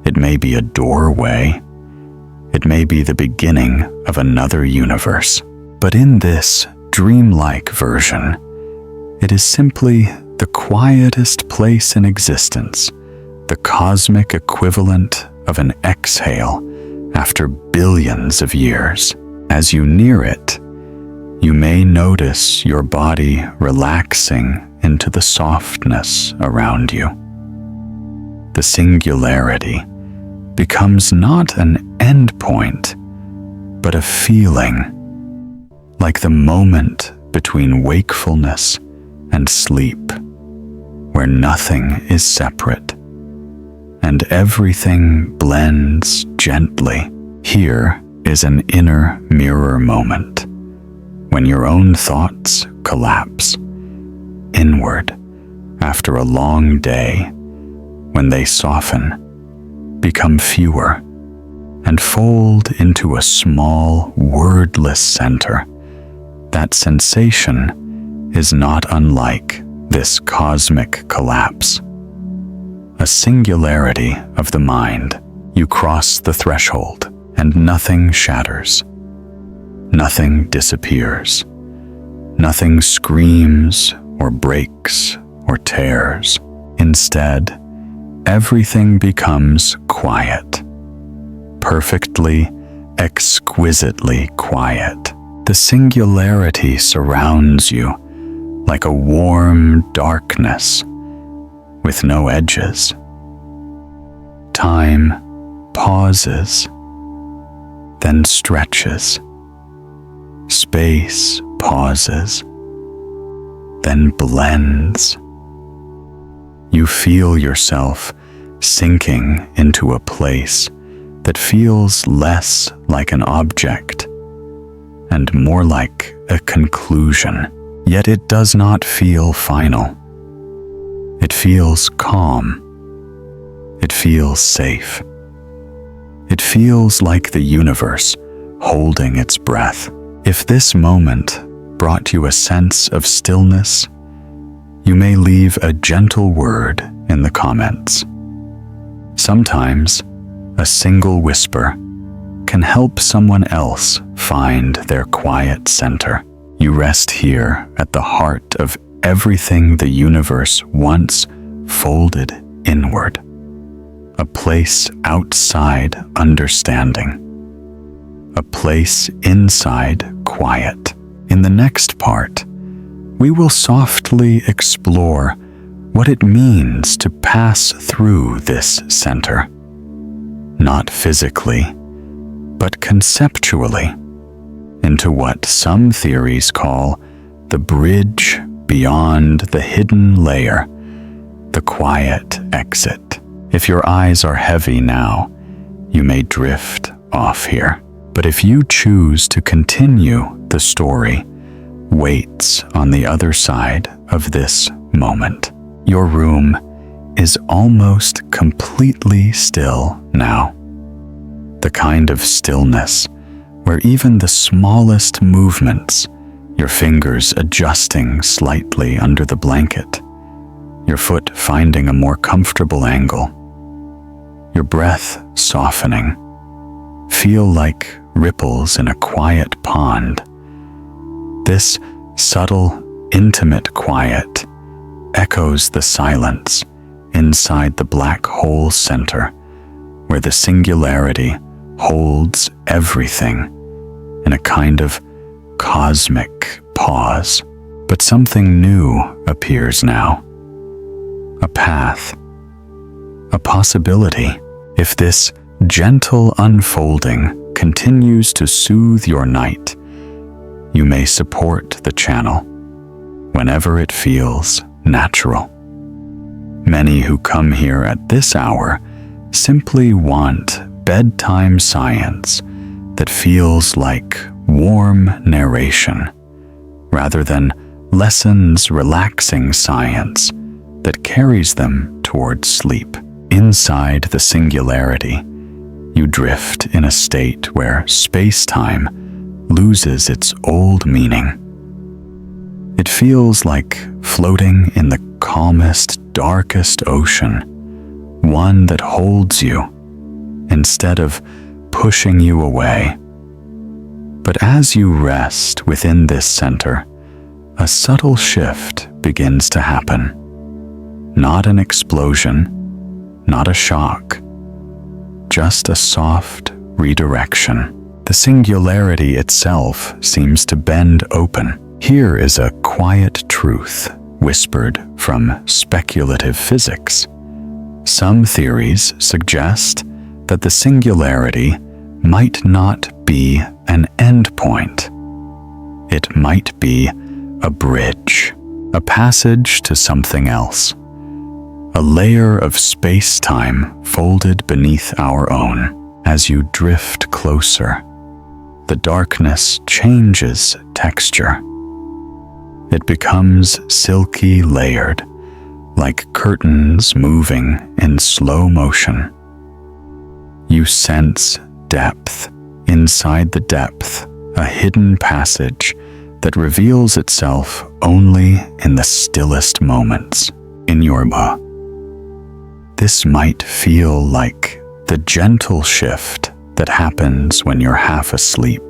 It may be a doorway. It may be the beginning of another universe. But in this dreamlike version, it is simply the quietest place in existence, the cosmic equivalent of an exhale after billions of years. As you near it, you may notice your body relaxing into the softness around you. The singularity becomes not an end point, but a feeling, like the moment between wakefulness and sleep, where nothing is separate and everything blends gently. Here is an inner mirror moment, when your own thoughts collapse inward after a long day, when they soften, become fewer, and fold into a small, wordless center. That sensation is not unlike this cosmic collapse. A singularity of the mind. You cross the threshold, and nothing shatters. Nothing disappears. Nothing screams or breaks or tears. Instead, everything becomes quiet. Perfectly, exquisitely quiet. The singularity surrounds you like a warm darkness with no edges. Time pauses, then stretches. Space pauses, then blends. You feel yourself sinking into a place that feels less like an object and more like a conclusion. Yet it does not feel final. It feels calm. It feels safe. It feels like the universe holding its breath. If this moment brought you a sense of stillness, you may leave a gentle word in the comments. Sometimes a single whisper can help someone else find their quiet center. You rest here at the heart of everything the universe once folded inward, a place outside understanding, a place inside quiet. In the next part, we will softly explore what it means to pass through this center, not physically, but conceptually, into what some theories call the bridge beyond the hidden layer, the quiet exit. If your eyes are heavy now, you may drift off here. But if you choose to continue the story, waits on the other side of this moment. Your room is almost completely still now. The kind of stillness where even the smallest movements, your fingers adjusting slightly under the blanket, your foot finding a more comfortable angle, your breath softening, feel like ripples in a quiet pond. This subtle, intimate quiet echoes the silence inside the black hole center, where the singularity holds everything in a kind of cosmic pause. But something new appears now. A path, a possibility. If this gentle unfolding continues to soothe your night, you may support the channel whenever it feels natural. Many who come here at this hour simply want bedtime science that feels like warm narration, rather than lessons relaxing science that carries them towards sleep. Inside the singularity, you drift in a state where space-time loses its old meaning. It feels like floating in the calmest, darkest ocean, one that holds you instead of pushing you away. But as you rest within this center, a subtle shift begins to happen. Not an explosion, not a shock, just a soft redirection. The singularity itself seems to bend open. Here is a quiet truth whispered from speculative physics. Some theories suggest that the singularity might not be an endpoint. It might be a bridge, a passage to something else, a layer of space-time folded beneath our own. As you drift closer, the darkness changes texture. It becomes silky layered, like curtains moving in slow motion. You sense depth inside the depth, a hidden passage that reveals itself only in the stillest moments. In your ma, this might feel like the gentle shift that happens when you're half asleep.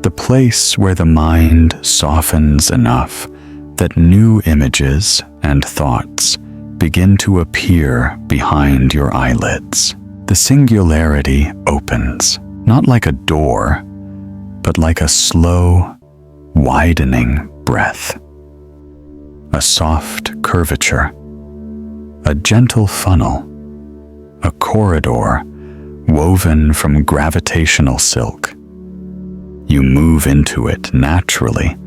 The place where the mind softens enough that new images and thoughts begin to appear behind your eyelids. The singularity opens, not like a door, but like a slow, widening breath. A soft curvature, a gentle funnel, a corridor woven from gravitational silk. You move into it naturally,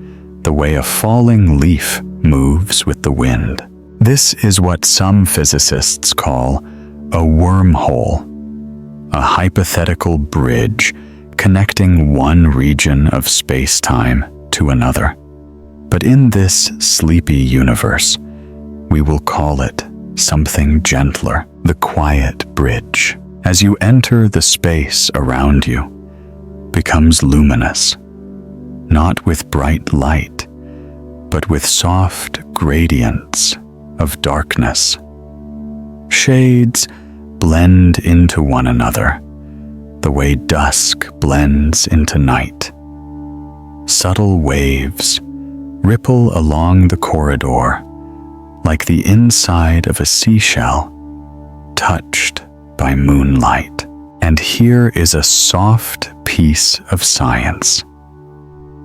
the way a falling leaf moves with the wind. This is what some physicists call a wormhole, a hypothetical bridge connecting one region of space-time to another. But in this sleepy universe, we will call it something gentler, the quiet bridge. As you enter, the space around you becomes luminous, not with bright light, but with soft gradients of darkness. Shades blend into one another, the way dusk blends into night. Subtle waves ripple along the corridor like the inside of a seashell touched by moonlight. And here is a soft piece of science.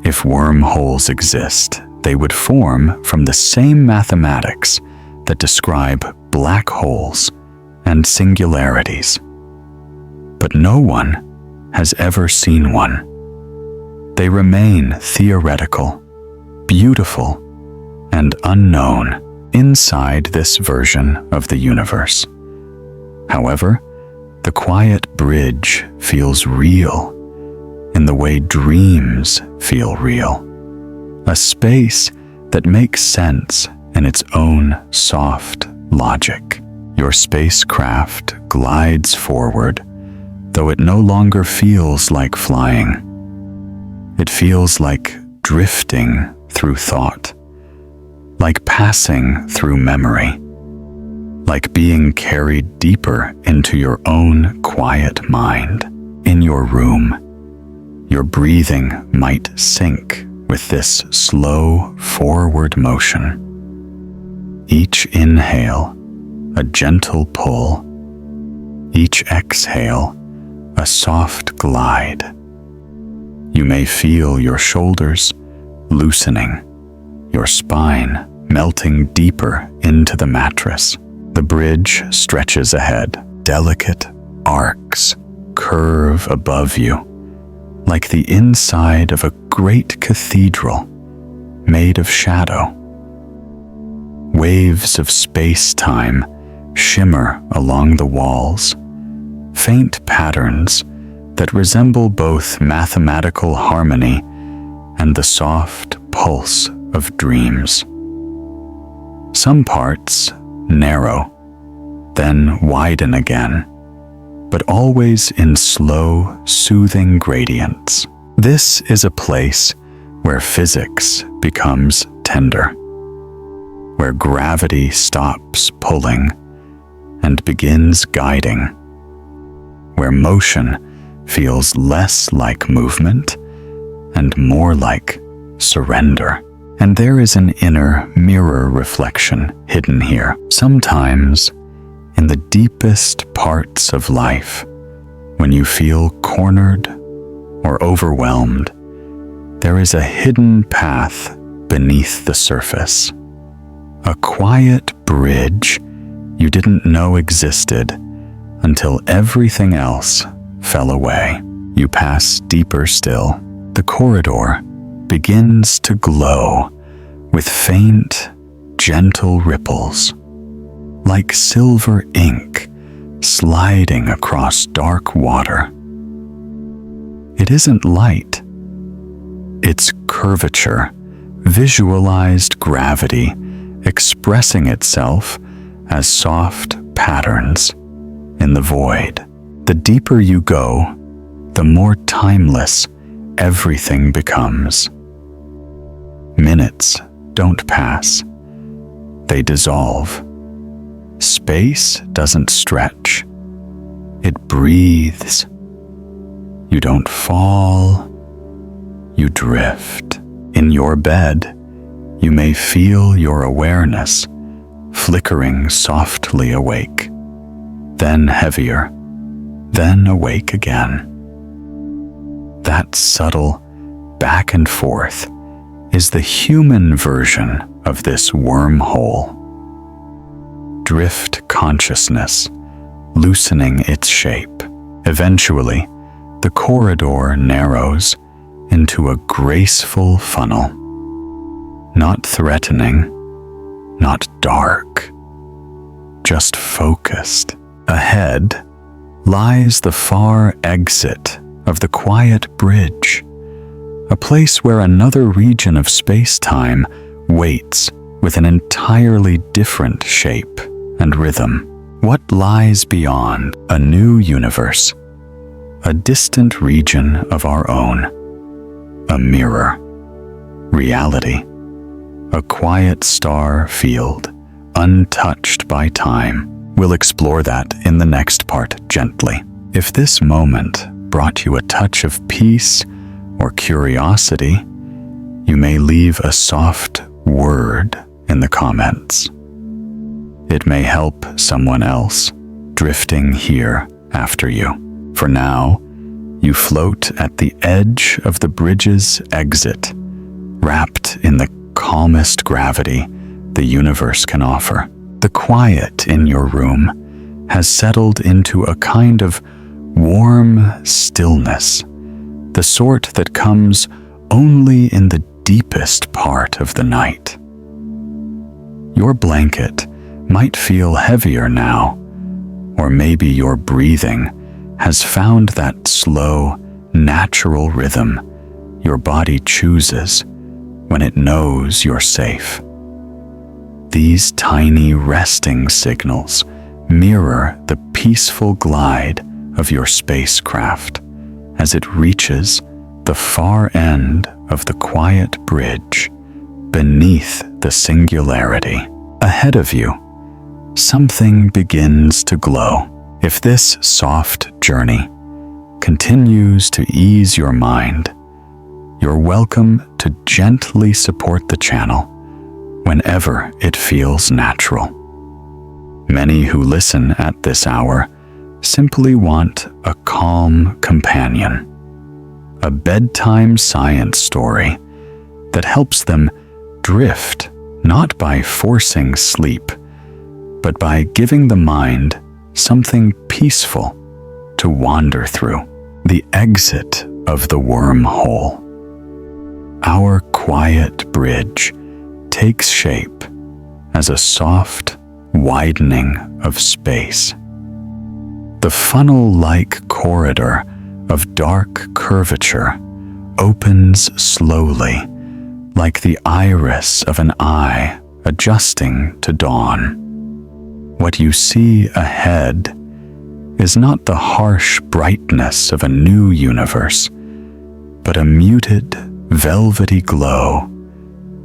If wormholes exist, they would form from the same mathematics that describe black holes and singularities. But no one has ever seen one. They remain theoretical, beautiful, and unknown inside this version of the universe. However, the quiet bridge feels real in the way dreams feel real. A space that makes sense in its own soft logic. Your spacecraft glides forward, though it no longer feels like flying. It feels like drifting through thought, like passing through memory, like being carried deeper into your own quiet mind. In your room, your breathing might sync with this slow forward motion. Each inhale, a gentle pull. Each exhale, a soft glide. You may feel your shoulders loosening, your spine melting deeper into the mattress. The bridge stretches ahead. Delicate arcs curve above you, like the inside of a great cathedral made of shadow. Waves of space-time shimmer along the walls, faint patterns that resemble both mathematical harmony and the soft pulse of dreams. Some parts narrow, then widen again, but always in slow, soothing gradients. This is a place where physics becomes tender, where gravity stops pulling and begins guiding, where motion feels less like movement and more like surrender. And there is an inner mirror reflection hidden here. Sometimes, in the deepest parts of life, when you feel cornered or overwhelmed, there is a hidden path beneath the surface. A quiet bridge you didn't know existed until everything else fell away. You pass deeper still. The corridor begins to glow with faint, gentle ripples, like silver ink sliding across dark water. It isn't light. It's curvature, visualized gravity, expressing itself as soft patterns in the void. The deeper you go, the more timeless everything becomes. Minutes don't pass. They dissolve. Space doesn't stretch. It breathes. You don't fall. You drift. In your bed, you may feel your awareness flickering softly awake, then heavier, then awake again. That subtle back and forth is the human version of this wormhole. Drift consciousness, loosening its shape. Eventually, the corridor narrows into a graceful funnel. Not threatening, not dark, just focused. Ahead lies the far exit of the quiet bridge, a place where another region of space-time waits with an entirely different shape and rhythm. What lies beyond? A new universe, a distant region of our own, a mirror, reality, a quiet star field, untouched by time. We'll explore that in the next part gently. If this moment brought you a touch of peace or curiosity, you may leave a soft word in the comments. It may help someone else drifting here after you. For now, you float at the edge of the bridge's exit, wrapped in the calmest gravity the universe can offer. The quiet in your room has settled into a kind of warm stillness, the sort that comes only in the deepest part of the night. Your blanket might feel heavier now, or maybe your breathing has found that slow, natural rhythm your body chooses when it knows you're safe. These tiny resting signals mirror the peaceful glide of your spacecraft as it reaches the far end of the quiet bridge beneath the singularity. Ahead of you, something begins to glow. If this soft journey continues to ease your mind, you're welcome to gently support the channel whenever it feels natural. Many who listen at this hour simply want a calm companion, a bedtime science story that helps them drift not by forcing sleep, but by giving the mind something peaceful to wander through. The exit of the wormhole. Our quiet bridge takes shape as a soft widening of space. The funnel-like corridor of dark curvature opens slowly, like the iris of an eye adjusting to dawn. What you see ahead is not the harsh brightness of a new universe, but a muted, velvety glow,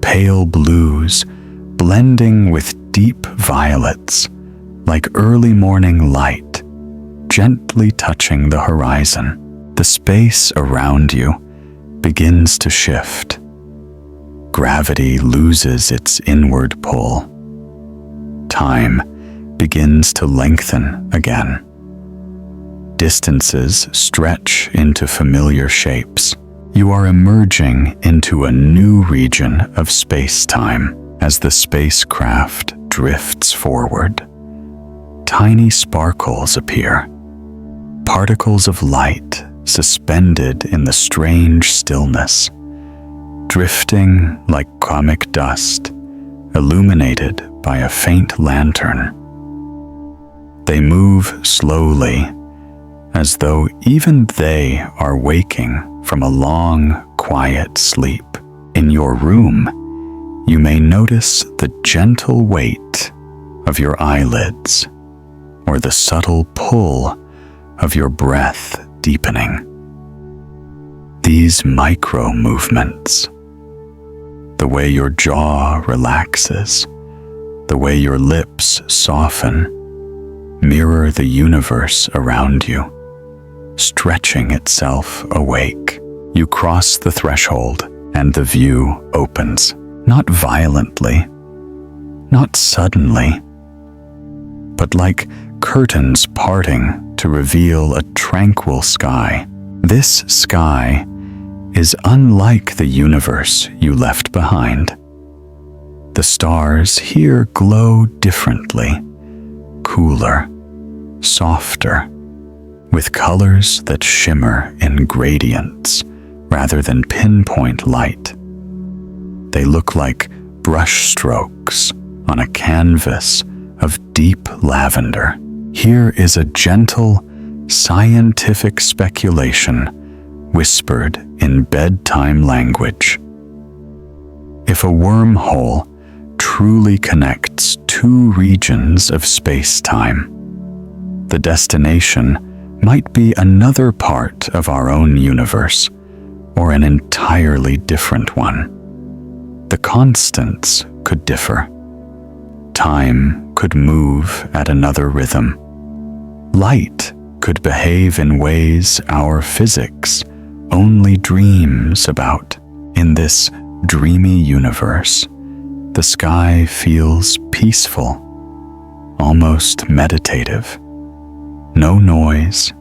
pale blues blending with deep violets, like early morning light, gently touching the horizon. The space around you begins to shift. Gravity loses its inward pull. Time begins to lengthen again. Distances stretch into familiar shapes. You are emerging into a new region of space-time. As the spacecraft drifts forward, tiny sparkles appear, particles of light suspended in the strange stillness, drifting like comic dust, illuminated by a faint lantern. They move slowly, as though even they are waking from a long, quiet sleep. In your room, you may notice the gentle weight of your eyelids, or the subtle pull of your breath deepening. These micro movements, the way your jaw relaxes, the way your lips soften, mirror the universe around you, stretching itself awake. You cross the threshold and the view opens, not violently, not suddenly, but like curtains parting to reveal a tranquil sky. This sky is unlike the universe you left behind. The stars here glow differently, cooler, softer, with colors that shimmer in gradients rather than pinpoint light. They look like brush strokes on a canvas of deep lavender. Here is a gentle, scientific speculation whispered in bedtime language. If a wormhole truly connects two regions of space-time, the destination might be another part of our own universe, or an entirely different one. The constants could differ. Time could move at another rhythm. Light could behave in ways our physics only dreams about. In this dreamy universe, the sky feels peaceful, almost meditative. No noise,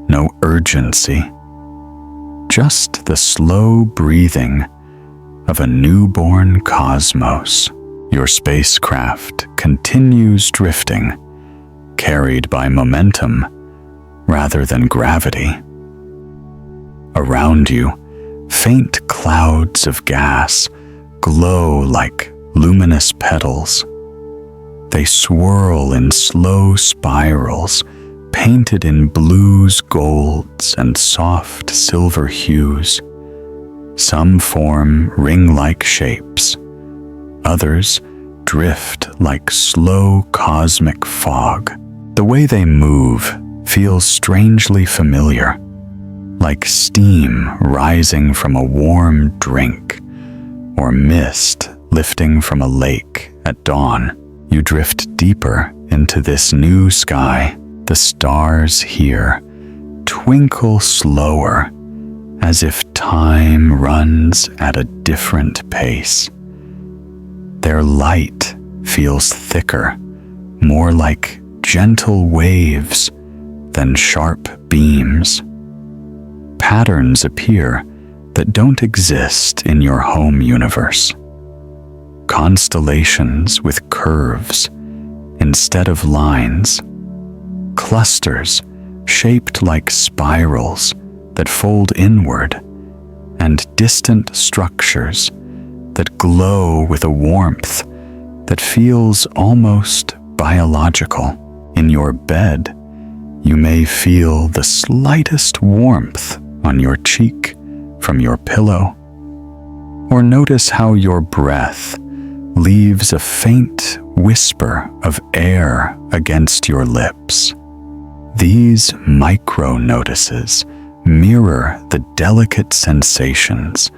no urgency, just the slow breathing of a newborn cosmos. Your spacecraft continues drifting, carried by momentum rather than gravity. Around you, faint clouds of gas glow like luminous petals. They swirl in slow spirals, painted in blues, golds, and soft silver hues. Some form ring-like shapes. Others drift like slow cosmic fog. The way they move feels strangely familiar, like steam rising from a warm drink, or mist lifting from a lake at dawn. You drift deeper into this new sky. The stars here twinkle slower, as if time runs at a different pace. Their light feels thicker, more like gentle waves than sharp beams. Patterns appear that don't exist in your home universe. Constellations with curves instead of lines. Clusters shaped like spirals that fold inward, and distant structures that glow with a warmth that feels almost biological. In your bed, you may feel the slightest warmth on your cheek from your pillow, or notice how your breath leaves a faint whisper of air against your lips. These micro-notices mirror the delicate sensations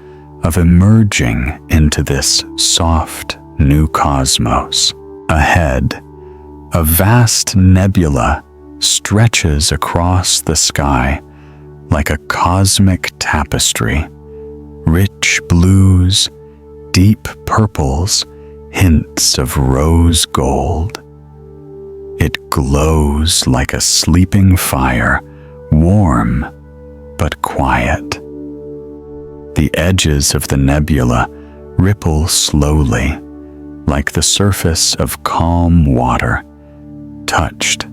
of emerging into this soft new cosmos. Ahead, a vast nebula stretches across the sky like a cosmic tapestry. Rich blues, deep purples, hints of rose gold. It glows like a sleeping fire, warm but quiet. The edges of the nebula ripple slowly, like the surface of calm water, touched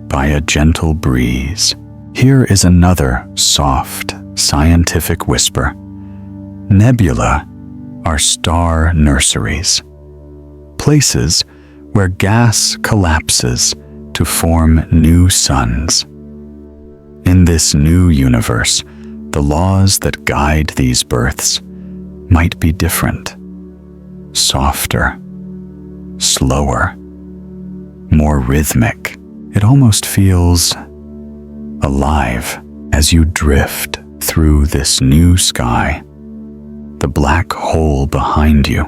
by a gentle breeze. Here is another soft, scientific whisper. Nebula are star nurseries, places where gas collapses to form new suns. In this new universe, the laws that guide these births might be different, softer, slower, more rhythmic. It almost feels alive as you drift through this new sky. The black hole behind you,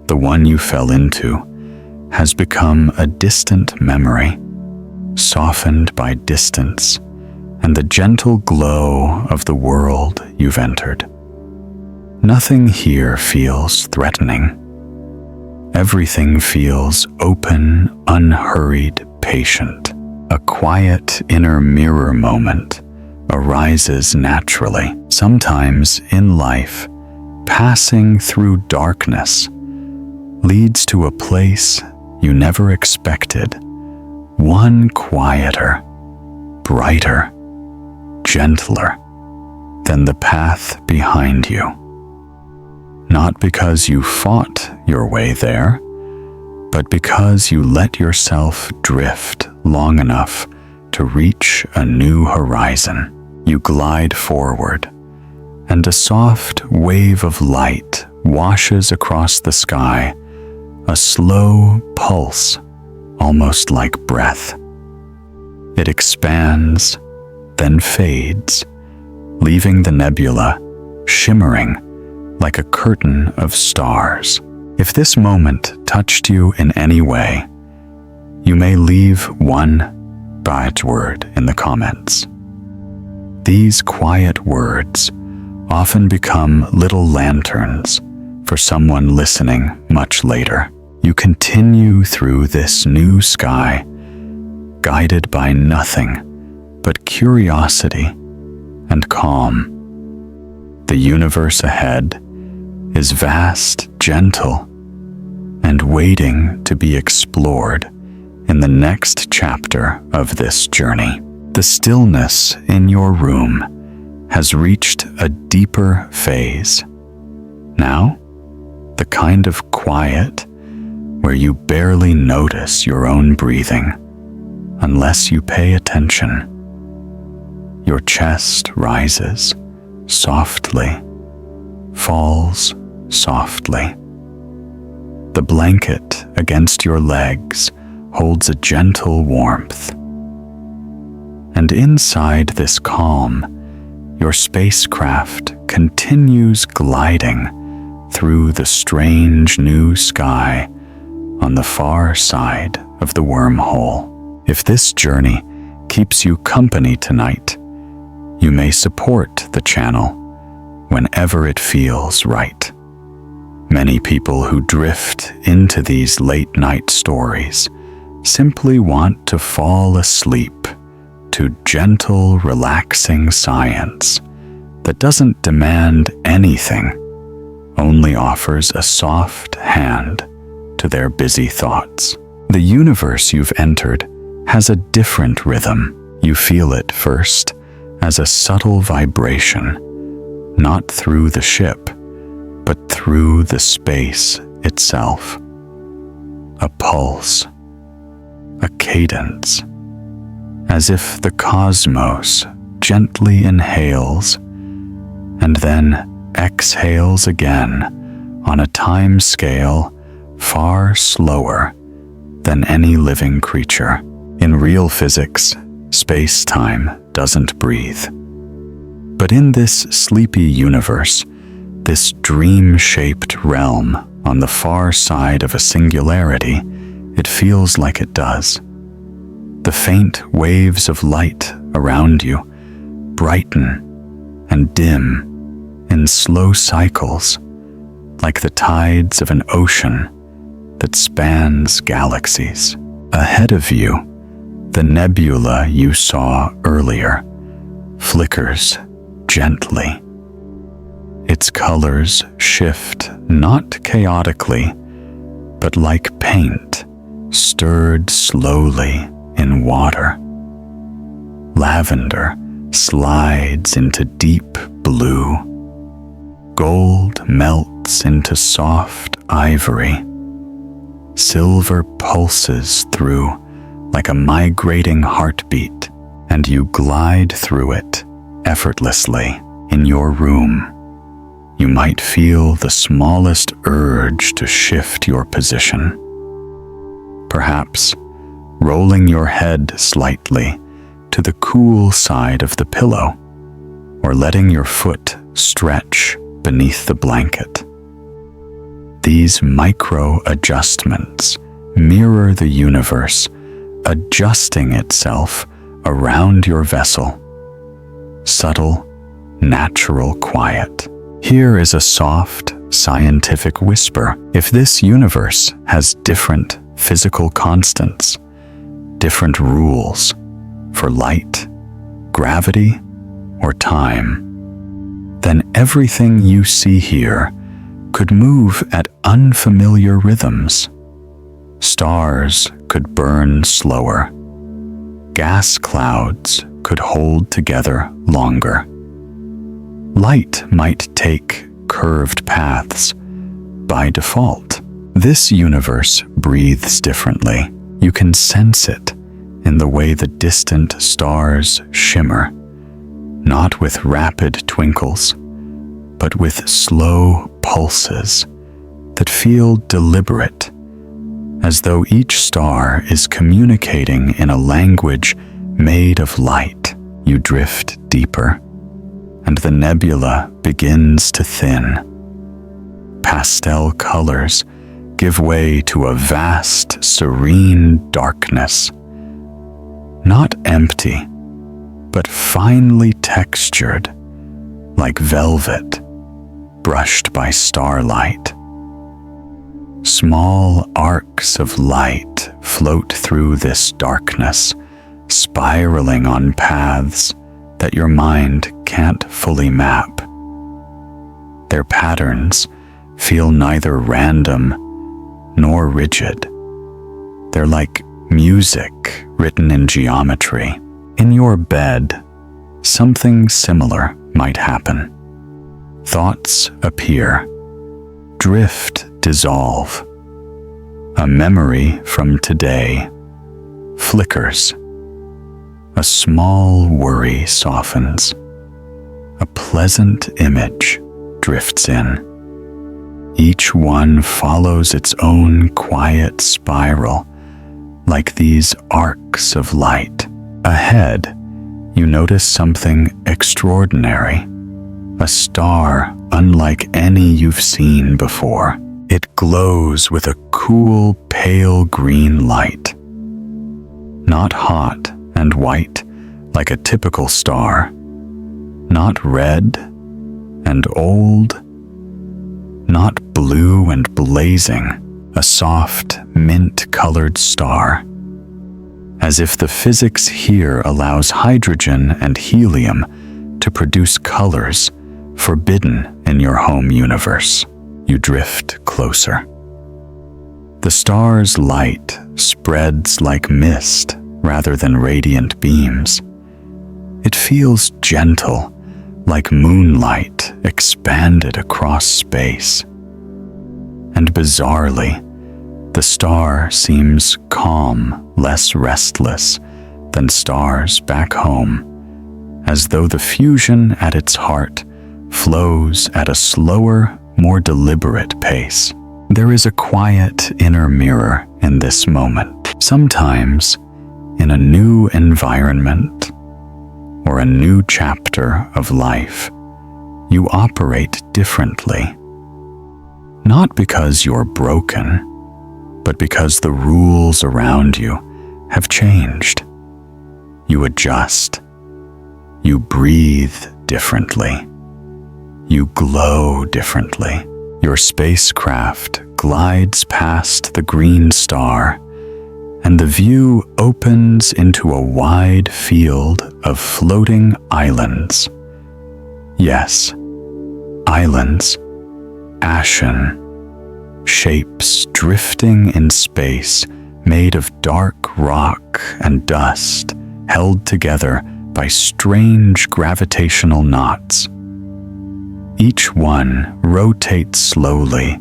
the one you fell into, has become a distant memory, softened by distance and the gentle glow of the world you've entered. Nothing here feels threatening. Everything feels open, unhurried, patient. A quiet inner mirror moment arises naturally. Sometimes in life, passing through darkness leads to a place you never expected, one quieter, brighter, gentler than the path behind you. Not because you fought your way there, but because you let yourself drift long enough to reach a new horizon. You glide forward, and a soft wave of light washes across the sky, a slow pulse, almost like breath. It expands, then fades, leaving the nebula shimmering like a curtain of stars. If this moment touched you in any way, you may leave one bad word in the comments. These quiet words often become little lanterns for someone listening much later. You continue through this new sky, guided by nothing but curiosity and calm. The universe ahead is vast, gentle, and waiting to be explored in the next chapter of this journey. The stillness in your room has reached a deeper phase. Now, the kind of quiet where you barely notice your own breathing unless you pay attention. Your chest rises softly, falls softly. The blanket against your legs holds a gentle warmth. And inside this calm, your spacecraft continues gliding through the strange new sky on the far side of the wormhole. If this journey keeps you company tonight, you may support the channel whenever it feels right. Many people who drift into these late-night stories simply want to fall asleep to gentle, relaxing science that doesn't demand anything, only offers a soft hand to their busy thoughts. The universe you've entered has a different rhythm. You feel it first as a subtle vibration, not through the ship, but through the space itself. A pulse, a cadence, as if the cosmos gently inhales and then exhales again on a time scale far slower than any living creature. In real physics, space-time doesn't breathe. But in this sleepy universe, this dream-shaped realm on the far side of a singularity, it feels like it does. The faint waves of light around you brighten and dim in slow cycles, like the tides of an ocean that spans galaxies. Ahead of you, the nebula you saw earlier flickers gently. Its colors shift not chaotically, but like paint stirred slowly in water. Lavender slides into deep blue. Gold melts into soft ivory. Silver pulses through like a migrating heartbeat, and you glide through it effortlessly. In your room, you might feel the smallest urge to shift your position. Perhaps rolling your head slightly to the cool side of the pillow, or letting your foot stretch beneath the blanket. These micro-adjustments mirror the universe adjusting itself around your vessel. Subtle, natural quiet. Here is a soft, scientific whisper. If this universe has different physical constants, different rules for light, gravity, or time, then everything you see here could move at unfamiliar rhythms. Stars could burn slower. Gas clouds could hold together longer. Light might take curved paths by default. This universe breathes differently. You can sense it in the way the distant stars shimmer, not with rapid twinkles, but with slow pulses that feel deliberate, as though each star is communicating in a language made of light. You drift deeper, and the nebula begins to thin. Pastel colors give way to a vast, serene darkness. not empty, but finely textured, like velvet brushed by starlight. Small arcs of light float through this darkness, spiraling on paths that your mind can't fully map. Their patterns feel neither random nor rigid. They're like music written in geometry. In your bed, something similar might happen. Thoughts appear, drift, dissolve. A memory from today flickers. A small worry softens. A pleasant image drifts in. Each one follows its own quiet spiral, like these arcs of light. Ahead, you notice something extraordinary. A star unlike any you've seen before. It glows with a cool, pale green light. Not hot and white like a typical star. Not red and old. Not blue and blazing. A soft, mint-colored star. As if the physics here allows hydrogen and helium to produce colors forbidden in your home universe. You drift closer. The star's light spreads like mist rather than radiant beams. It feels gentle, like moonlight expanded across space. And bizarrely, the star seems calm, less restless than stars back home, as though the fusion at its heart flows at a slower, more deliberate pace. There is a quiet inner mirror in this moment. Sometimes, in a new environment or a new chapter of life, you operate differently. Not because you're broken, but because the rules around you have changed. You adjust. You breathe differently. You glow differently. Your spacecraft glides past the green star, and the view opens into a wide field of floating islands. Yes, islands, ashen, shapes drifting in space, made of dark rock and dust, held together by strange gravitational knots. Each one rotates slowly,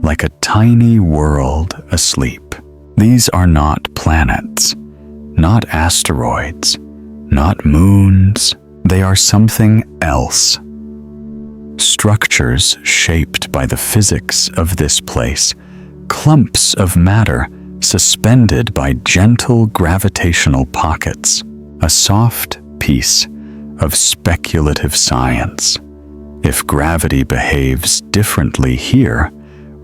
like a tiny world asleep. These are not planets, not asteroids, not moons. They are something else. Structures shaped by the physics of this place, clumps of matter suspended by gentle gravitational pockets, a soft piece of speculative science. If gravity behaves differently here,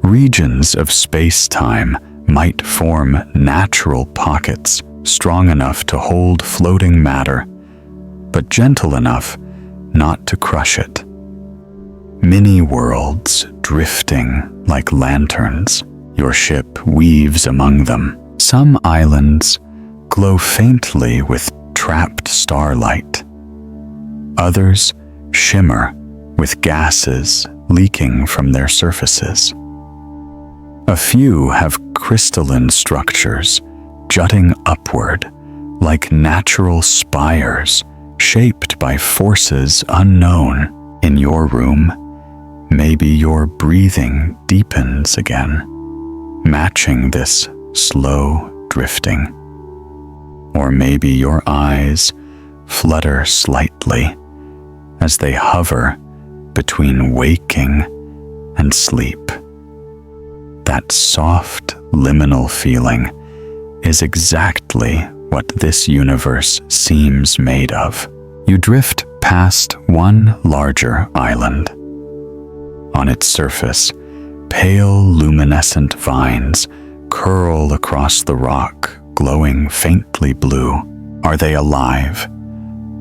regions of space-time might form natural pockets strong enough to hold floating matter, but gentle enough not to crush it. Mini-worlds drifting like lanterns, your ship weaves among them. Some islands glow faintly with trapped starlight. Others shimmer with gases leaking from their surfaces. A few have crystalline structures jutting upward like natural spires shaped by forces unknown. In your room, maybe your breathing deepens again, matching this slow drifting. Or maybe your eyes flutter slightly as they hover between waking and sleep. That soft, liminal feeling is exactly what this universe seems made of. You drift past one larger island. On its surface, pale luminescent vines curl across the rock, glowing faintly blue. Are they alive?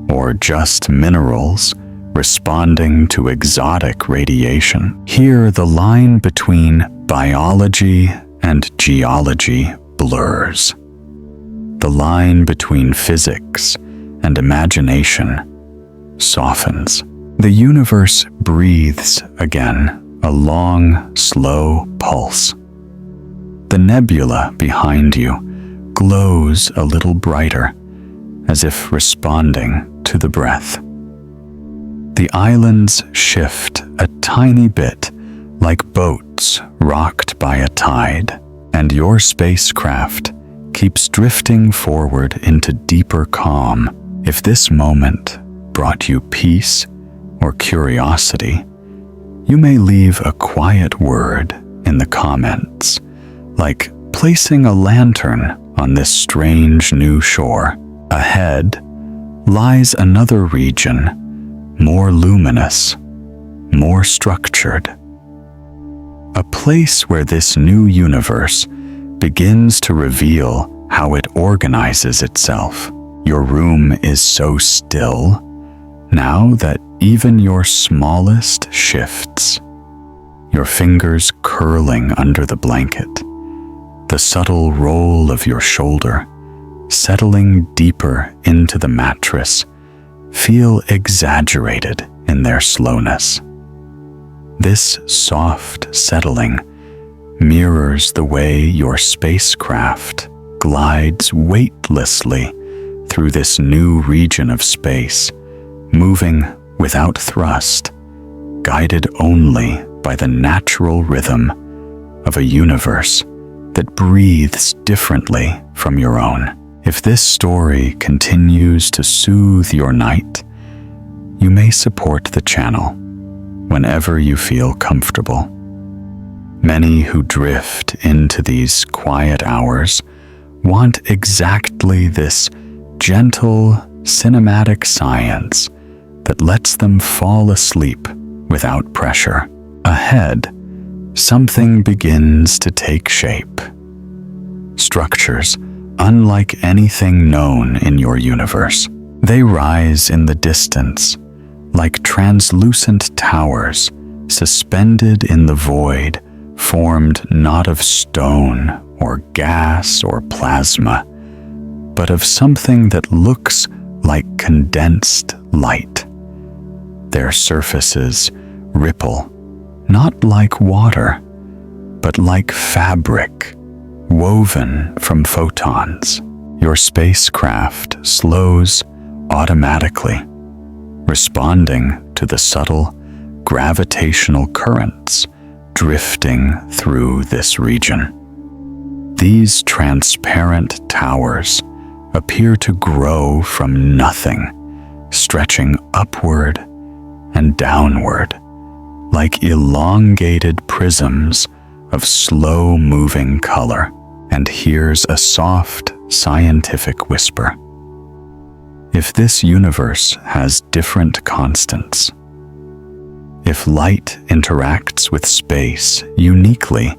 Or just minerals responding to exotic radiation? Here, the line between biology and geology blurs. The line between physics and imagination softens. The universe breathes again, a long, slow pulse. The nebula behind you glows a little brighter, as if responding to the breath. The islands shift a tiny bit, like boats rocked by a tide, and your spacecraft keeps drifting forward into deeper calm. If this moment brought you peace or curiosity, you may leave a quiet word in the comments, like placing a lantern on this strange new shore. Ahead lies another region, more luminous, more structured. A place where this new universe begins to reveal how it organizes itself. Your room is so still now that even your smallest shifts, your fingers curling under the blanket, the subtle roll of your shoulder settling deeper into the mattress, feel exaggerated in their slowness. This soft settling mirrors the way your spacecraft glides weightlessly through this new region of space, moving without thrust, guided only by the natural rhythm of a universe that breathes differently from your own. If this story continues to soothe your night, you may support the channel whenever you feel comfortable. Many who drift into these quiet hours want exactly this gentle, cinematic science that lets them fall asleep without pressure. Ahead, something begins to take shape. Structures unlike anything known in your universe. They rise in the distance, like translucent towers suspended in the void, formed not of stone or gas or plasma, but of something that looks like condensed light. Their surfaces ripple, not like water, but like fabric woven from photons. Your spacecraft slows automatically, responding to the subtle gravitational currents drifting through this region. These transparent towers appear to grow from nothing, stretching upward and downward, like elongated prisms of slow-moving color. And here's a soft, scientific whisper. If this universe has different constants, if light interacts with space uniquely,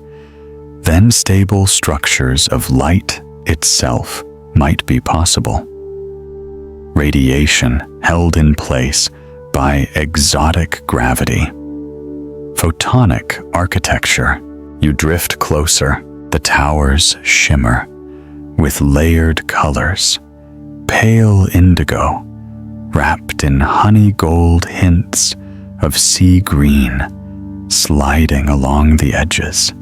then stable structures of light itself might be possible. Radiation held in place by exotic gravity. Photonic architecture. You drift closer, the towers shimmer with layered colors, pale indigo, wrapped in honey gold hints of sea green, sliding along the edges.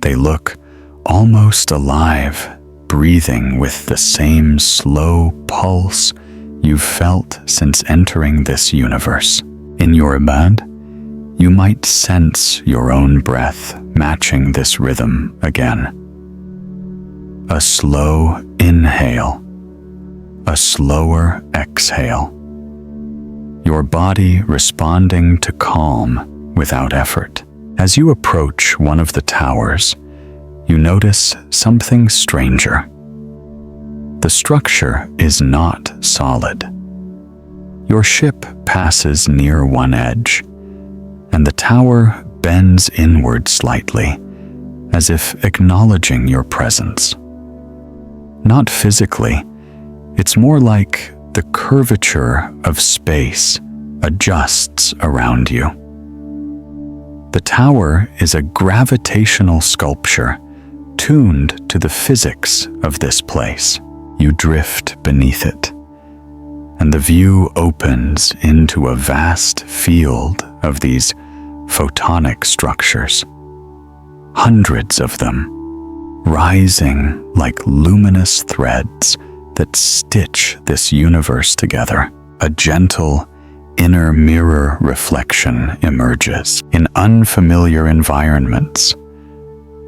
They look almost alive, breathing with the same slow pulse you've felt since entering this universe. In your bed, you might sense your own breath matching this rhythm again. A slow inhale, a slower exhale. Your body responding to calm without effort. As you approach one of the towers, you notice something stranger. The structure is not solid. Your ship passes near one edge, and the tower bends inward slightly, as if acknowledging your presence. Not physically, It's more like the curvature of space adjusts around you. The tower is a gravitational sculpture tuned to the physics of this place. You drift beneath it, and the view opens into a vast field of these photonic structures. Hundreds of them, rising like luminous threads that stitch this universe together. A gentle inner mirror reflection emerges in unfamiliar environments,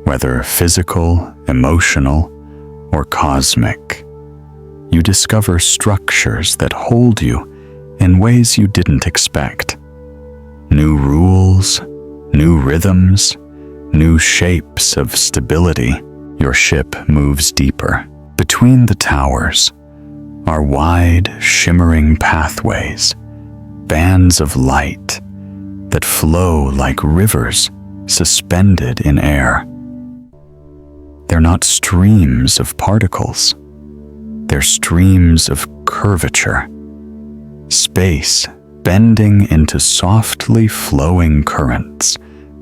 whether physical, emotional, or cosmic. You discover structures that hold you in ways you didn't expect. New rules, new rhythms, new shapes of stability. Your ship moves deeper. Between the towers are wide, shimmering pathways, bands of light that flow like rivers suspended in air. They're not streams of particles. They're streams of curvature, space bending into softly flowing currents,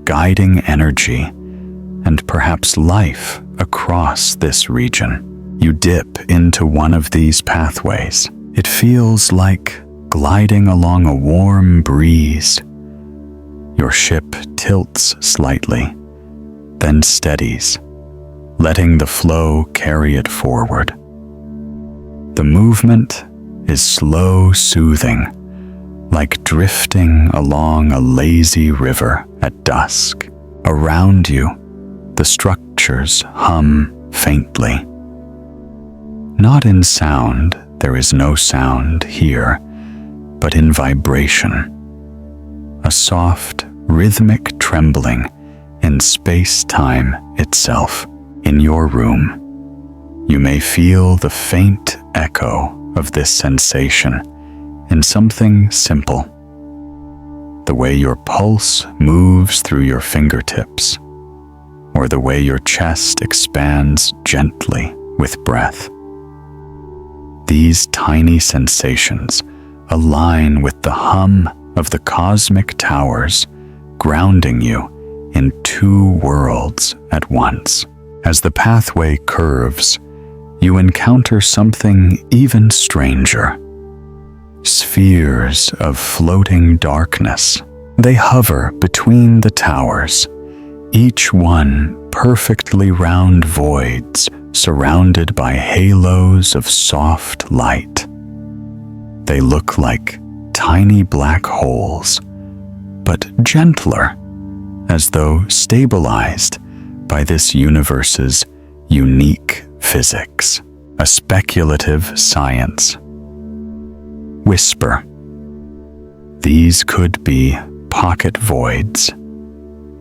guiding energy and perhaps life across this region. You dip into one of these pathways. It feels like gliding along a warm breeze. Your ship tilts slightly, then steadies, letting the flow carry it forward. The movement is slow, soothing, like drifting along a lazy river at dusk. Around you, the structures hum faintly. Not in sound, there is no sound here, but in vibration. A soft, rhythmic trembling in space-time itself. In your room, you may feel the faint echo of this sensation in something simple. The way your pulse moves through your fingertips, or the way your chest expands gently with breath. These tiny sensations align with the hum of the cosmic towers, grounding you in two worlds at once. As the pathway curves, you encounter something even stranger. Spheres of floating darkness. They hover between the towers, each one perfectly round voids surrounded by halos of soft light. They look like tiny black holes, but gentler, as though stabilized by this universe's unique physics, a speculative science. Whisper. These could be pocket voids,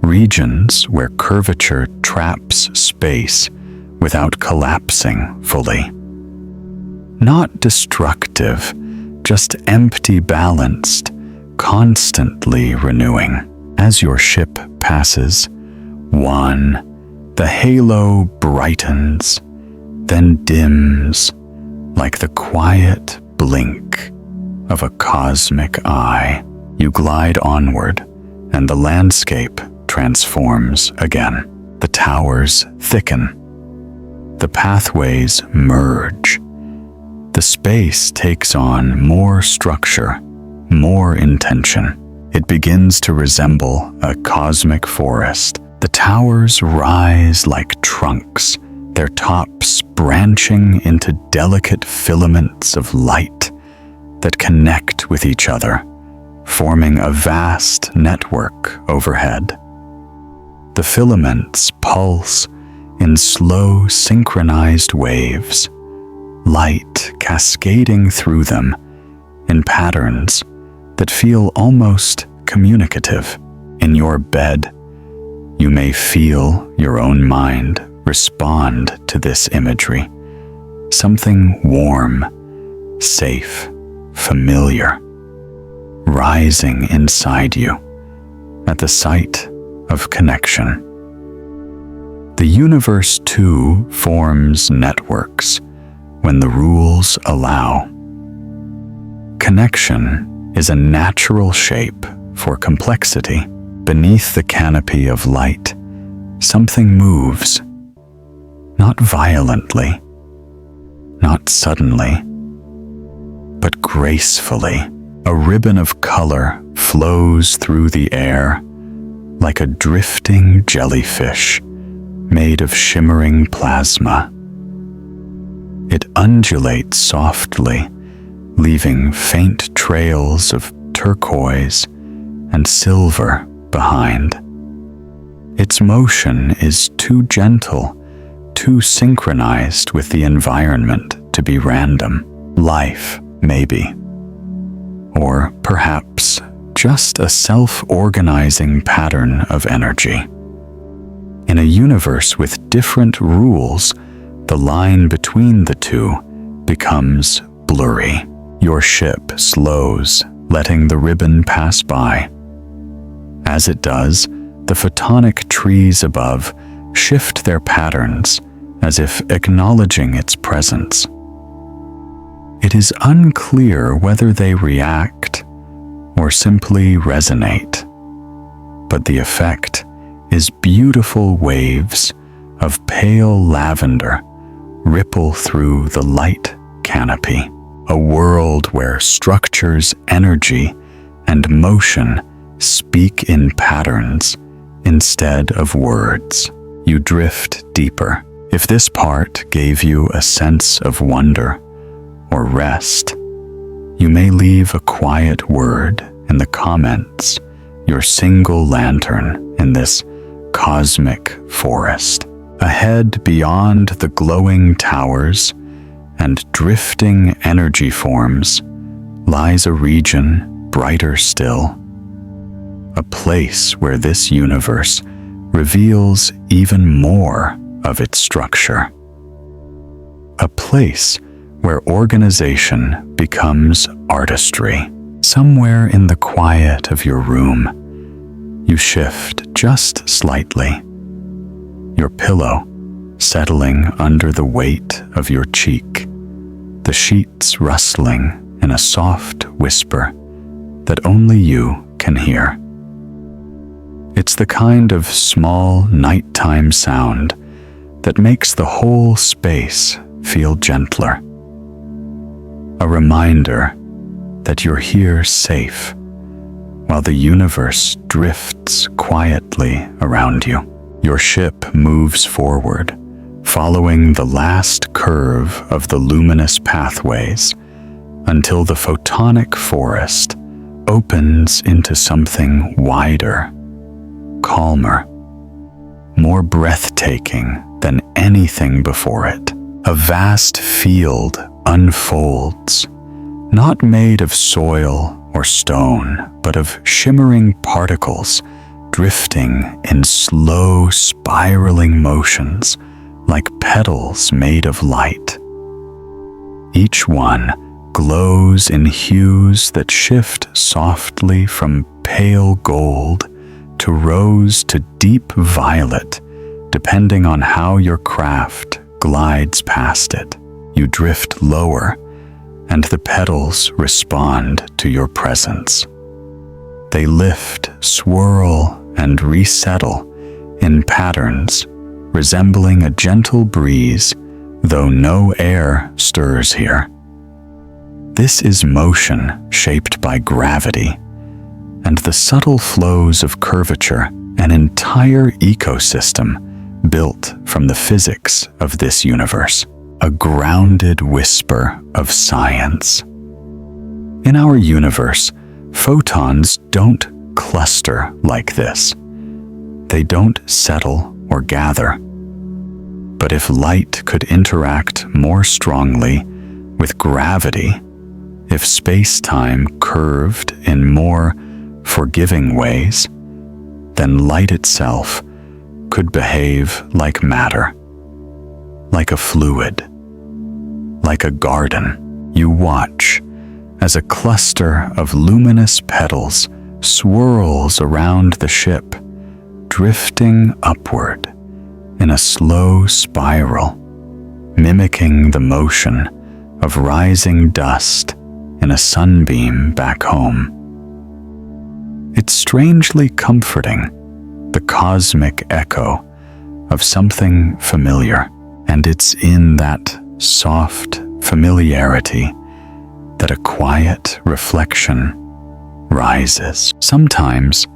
regions where curvature traps space without collapsing fully. Not destructive, just empty, balanced, constantly renewing. As your ship passes one, the halo brightens, then dims like the quiet blink of a cosmic eye. You glide onward, and the landscape transforms again. The towers thicken. The pathways merge. The space takes on more structure, more intention. It begins to resemble a cosmic forest. The towers rise like trunks, their tops branching into delicate filaments of light that connect with each other, forming a vast network overhead. The filaments pulse in slow, synchronized waves, light cascading through them in patterns that feel almost communicative. In your bed, you may feel your own mind respond to this imagery. Something warm, safe, familiar, rising inside you at the sight of connection. The universe, too, forms networks, when the rules allow. Connection is a natural shape for complexity. Beneath the canopy of light, something moves, not violently, not suddenly, but gracefully. A ribbon of color flows through the air like a drifting jellyfish made of shimmering plasma. It undulates softly, leaving faint trails of turquoise and silver behind. Its motion is too gentle, too synchronized with the environment to be random. Life, maybe. Or perhaps just a self-organizing pattern of energy. In a universe with different rules, the line between the two becomes blurry. Your ship slows, letting the ribbon pass by. As it does, the photonic trees above shift their patterns as if acknowledging its presence. It is unclear whether they react or simply resonate, but the effect is beautiful waves of pale lavender ripple through the light canopy, a world where structures, energy, and motion speak in patterns instead of words. You drift deeper. If this part gave you a sense of wonder or rest, you may leave a quiet word in the comments, your single lantern in this cosmic forest. Ahead, beyond the glowing towers and drifting energy forms, lies a region brighter still, a place where this universe reveals even more of its structure. A place where organization becomes artistry. Somewhere in the quiet of your room, you shift just slightly, your pillow settling under the weight of your cheek, the sheets rustling in a soft whisper that only you can hear. It's the kind of small nighttime sound that makes the whole space feel gentler. A reminder that you're here safe while the universe drifts quietly around you. Your ship moves forward, following the last curve of the luminous pathways until the photonic forest opens into something wider, calmer, more breathtaking than anything before it. A vast field unfolds, not made of soil or stone, but of shimmering particles drifting in slow, spiraling motions like petals made of light. Each one glows in hues that shift softly from pale gold to rose to deep violet, depending on how your craft glides past it. You drift lower, and the petals respond to your presence. They lift, swirl, and resettle in patterns resembling a gentle breeze, though no air stirs here. This is motion shaped by gravity, and the subtle flows of curvature, an entire ecosystem built from the physics of this universe, a grounded whisper of science. In our universe, photons don't cluster like this. They don't settle or gather. But if light could interact more strongly with gravity, if space-time curved in more forgiving ways, then light itself could behave like matter, like a fluid, like a garden. You watch as a cluster of luminous petals swirls around the ship, drifting upward in a slow spiral, mimicking the motion of rising dust in a sunbeam back home. It's strangely comforting, the cosmic echo of something familiar, and it's in that soft familiarity that a quiet reflection rises. Sometimes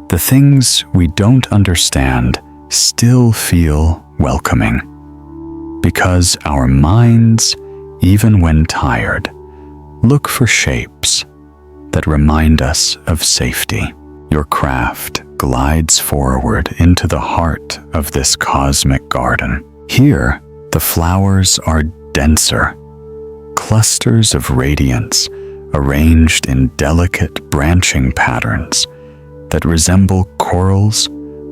the things we don't understand still feel welcoming, because our minds, even when tired, look for shapes that remind us of safety. Your craft glides forward into the heart of this cosmic garden. Here, the flowers are denser, clusters of radiance arranged in delicate branching patterns that resemble corals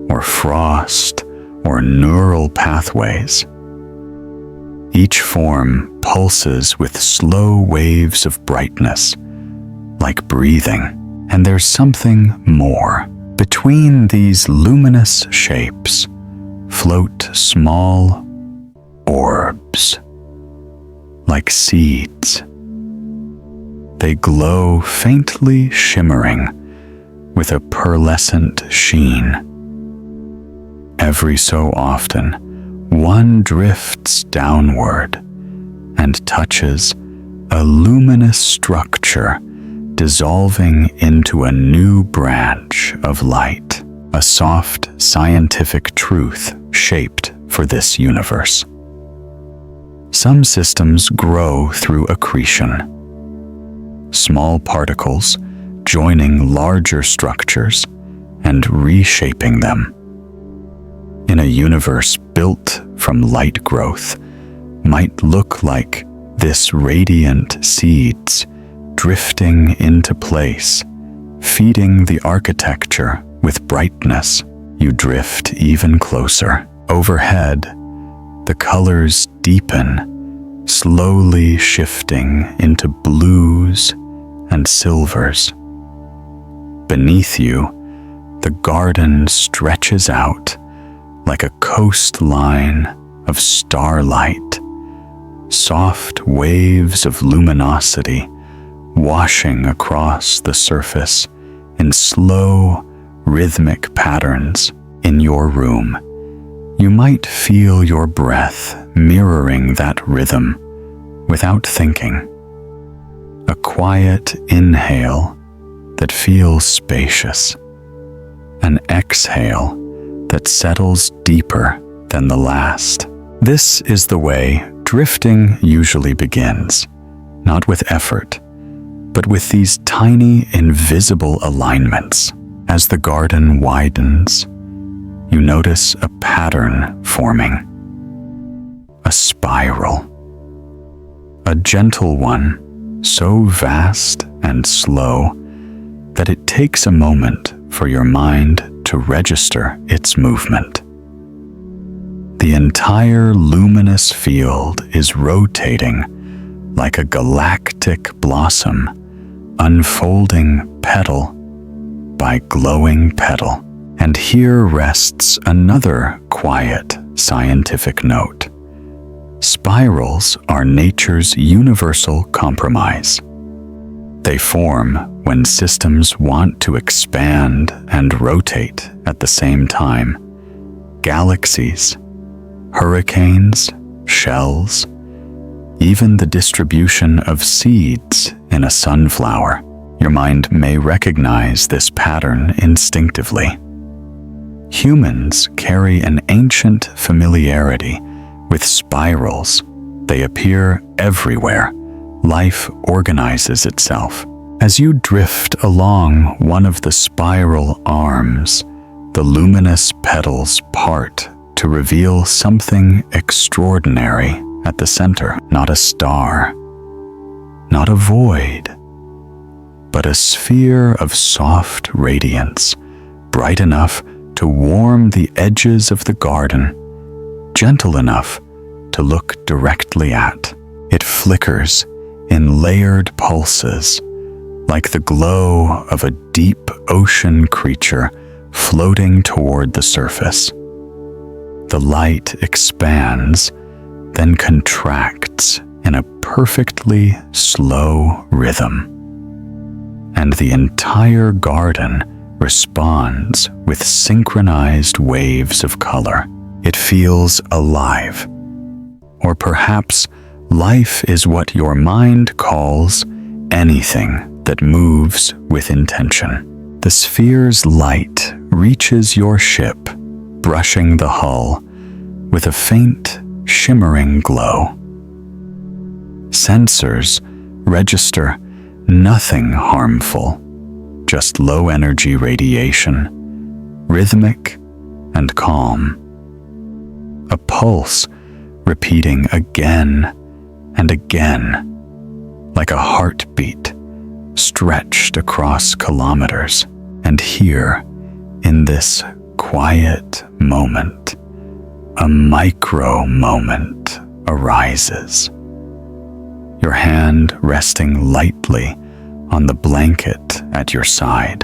or frost or neural pathways. Each form pulses with slow waves of brightness, like breathing. And there's something more. Between these luminous shapes float small orbs, like seeds. They glow faintly shimmering with a pearlescent sheen. Every so often, one drifts downward and touches a luminous structure dissolving into a new branch of light, a soft scientific truth shaped for this universe. Some systems grow through accretion, small particles joining larger structures and reshaping them. In a universe built from light growth, might look like this radiant seeds drifting into place, feeding the architecture with brightness. You drift even closer. Overhead, the colors deepen, slowly shifting into blues and silvers. Beneath you, the garden stretches out like a coastline of starlight, soft waves of luminosity washing across the surface in slow, rhythmic patterns. In your room, you might feel your breath mirroring that rhythm without thinking. A quiet inhale that feels spacious, an exhale that settles deeper than the last. This is the way drifting usually begins, not with effort, but with these tiny, invisible alignments. As the garden widens, you notice a pattern forming, a spiral, a gentle one, so vast and slow that it takes a moment for your mind to register its movement. The entire luminous field is rotating like a galactic blossom, unfolding petal by glowing petal. And here rests another quiet scientific note. Spirals are nature's universal compromise. They form when systems want to expand and rotate at the same time. Galaxies, hurricanes, shells, even the distribution of seeds in a sunflower. Your mind may recognize this pattern instinctively. Humans carry an ancient familiarity with spirals. They appear everywhere. Life organizes itself. As you drift along one of the spiral arms, the luminous petals part to reveal something extraordinary at the center. Not a star, not a void, but a sphere of soft radiance, bright enough to warm the edges of the garden, gentle enough to look directly at. It flickers in layered pulses, like the glow of a deep ocean creature floating toward the surface. The light expands, then contracts in a perfectly slow rhythm. And the entire garden responds with synchronized waves of color. It feels alive. Or perhaps life is what your mind calls anything that moves with intention. The sphere's light reaches your ship, brushing the hull with a faint, shimmering glow. Sensors register nothing harmful, just low-energy radiation, rhythmic and calm. A pulse repeating again and again, like a heartbeat stretched across kilometers. And here, in this quiet moment, a micro moment arises. Your hand resting lightly on the blanket at your side,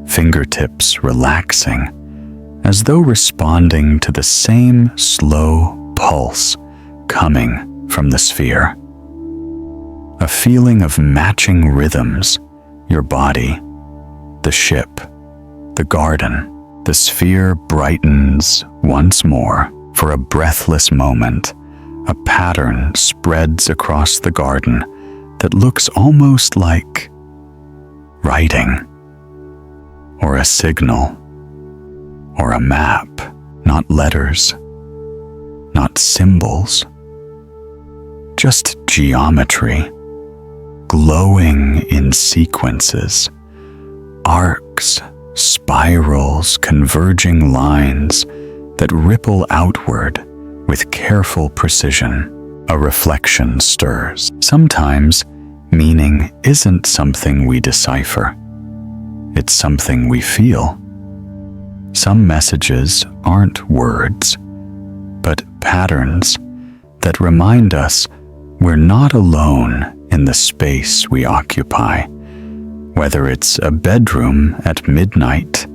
fingertips relaxing, as though responding to the same slow pulse coming from the sphere. A feeling of matching rhythms, your body, the ship, the garden. The sphere brightens once more. For a breathless moment, a pattern spreads across the garden that looks almost like writing, or a signal, or a map. Not letters, not symbols, just geometry, glowing in sequences, arcs, spirals, converging lines that ripple outward with careful precision. A reflection stirs. Sometimes meaning isn't something we decipher. It's something we feel. Some messages aren't words, but patterns that remind us we're not alone in the space we occupy, whether it's a bedroom at midnight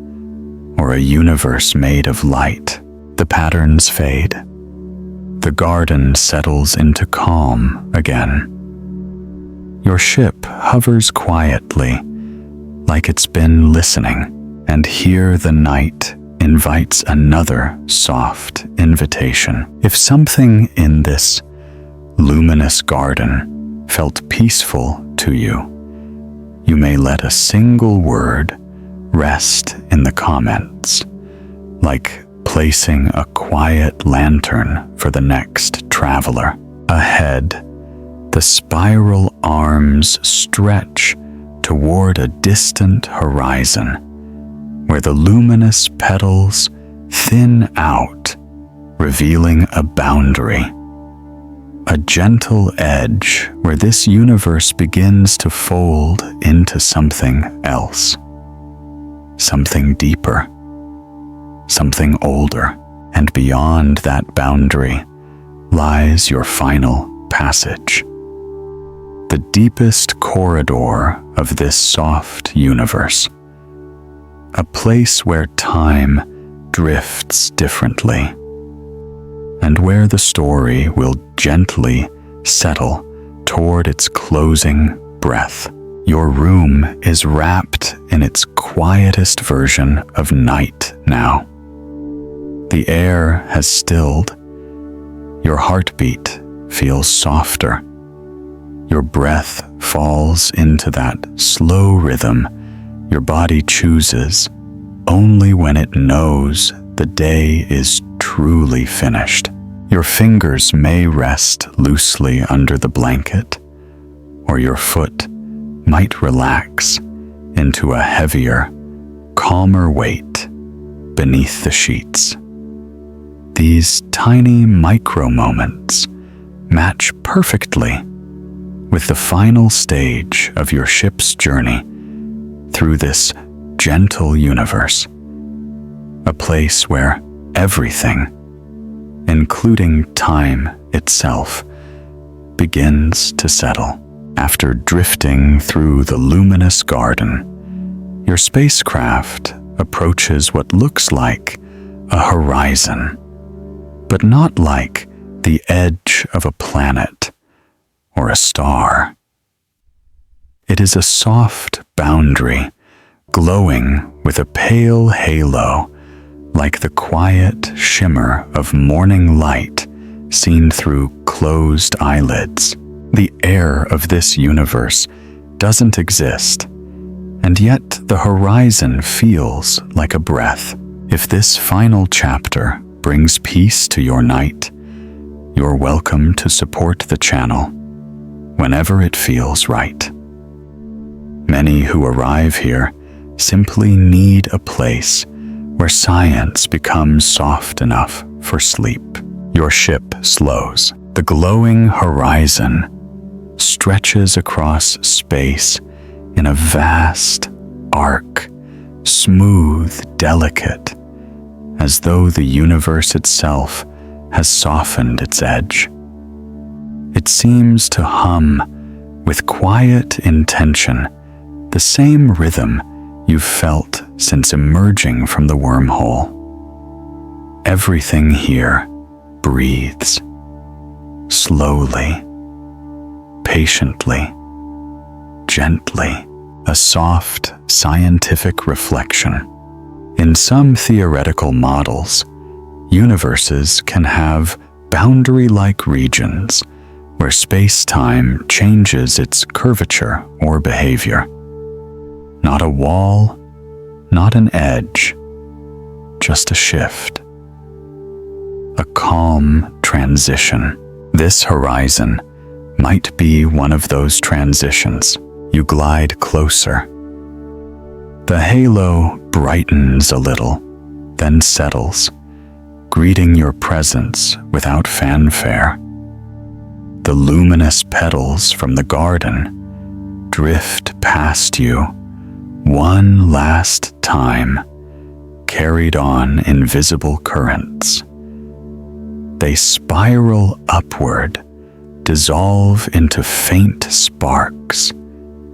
or a universe made of light. The patterns fade. The garden settles into calm again. Your ship hovers quietly, like it's been listening, and here the night invites another soft invitation. If something in this luminous garden felt peaceful to you, you may let a single word rest in the comments, like placing a quiet lantern for the next traveler. Ahead, the spiral arms stretch toward a distant horizon, where the luminous petals thin out, revealing a boundary, a gentle edge where this universe begins to fold into something else, something deeper, something older. And beyond that boundary lies your final passage, the deepest corridor of this soft universe, a place where time drifts differently, and where the story will gently settle toward its closing breath. Your room is wrapped in its quietest version of night now. The air has stilled. Your heartbeat feels softer. Your breath falls into that slow rhythm your body chooses only when it knows the day is truly finished. Your fingers may rest loosely under the blanket, or your foot might relax into a heavier, calmer weight beneath the sheets. These tiny micro moments match perfectly with the final stage of your ship's journey through this gentle universe, a place where everything, including time itself, begins to settle. After drifting through the luminous garden, your spacecraft approaches what looks like a horizon, but not like the edge of a planet or a star. It is a soft boundary, glowing with a pale halo, like the quiet shimmer of morning light seen through closed eyelids. The air of this universe doesn't exist, and yet the horizon feels like a breath. If this final chapter brings peace to your night, you're welcome to support the channel whenever it feels right. Many who arrive here simply need a place where science becomes soft enough for sleep. Your ship slows. The glowing horizon stretches across space in a vast arc, smooth, delicate, as though the universe itself has softened its edge. It seems to hum with quiet intention, the same rhythm you've felt since emerging from the wormhole. Everything here breathes, slowly, patiently, gently, a soft scientific reflection. In some theoretical models, universes can have boundary-like regions where space-time changes its curvature or behavior. Not a wall, not an edge, just a shift. A calm transition. This horizon might be one of those transitions. You glide closer. The halo brightens a little, then settles, greeting your presence without fanfare. The luminous petals from the garden drift past you one last time, carried on invisible currents. They spiral upward, dissolve into faint sparks,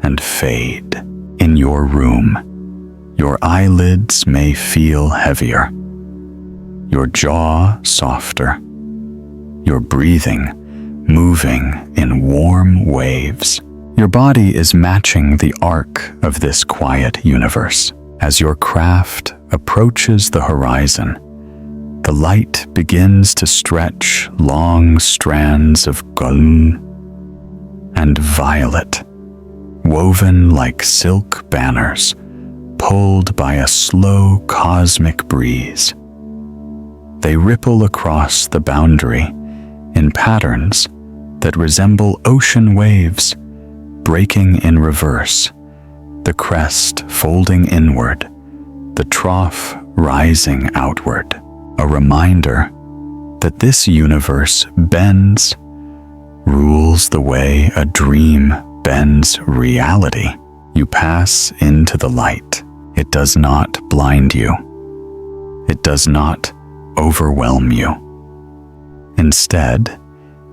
and fade. In your room, your eyelids may feel heavier, your jaw softer, your breathing moving in warm waves. Your body is matching the arc of this quiet universe. As your craft approaches the horizon, the light begins to stretch long strands of gold and violet, woven like silk banners, pulled by a slow cosmic breeze. They ripple across the boundary in patterns that resemble ocean waves, breaking in reverse, the crest folding inward, the trough rising outward. A reminder that this universe bends, rules the way a dream bends reality. You pass into the light. It does not blind you. It does not overwhelm you. Instead,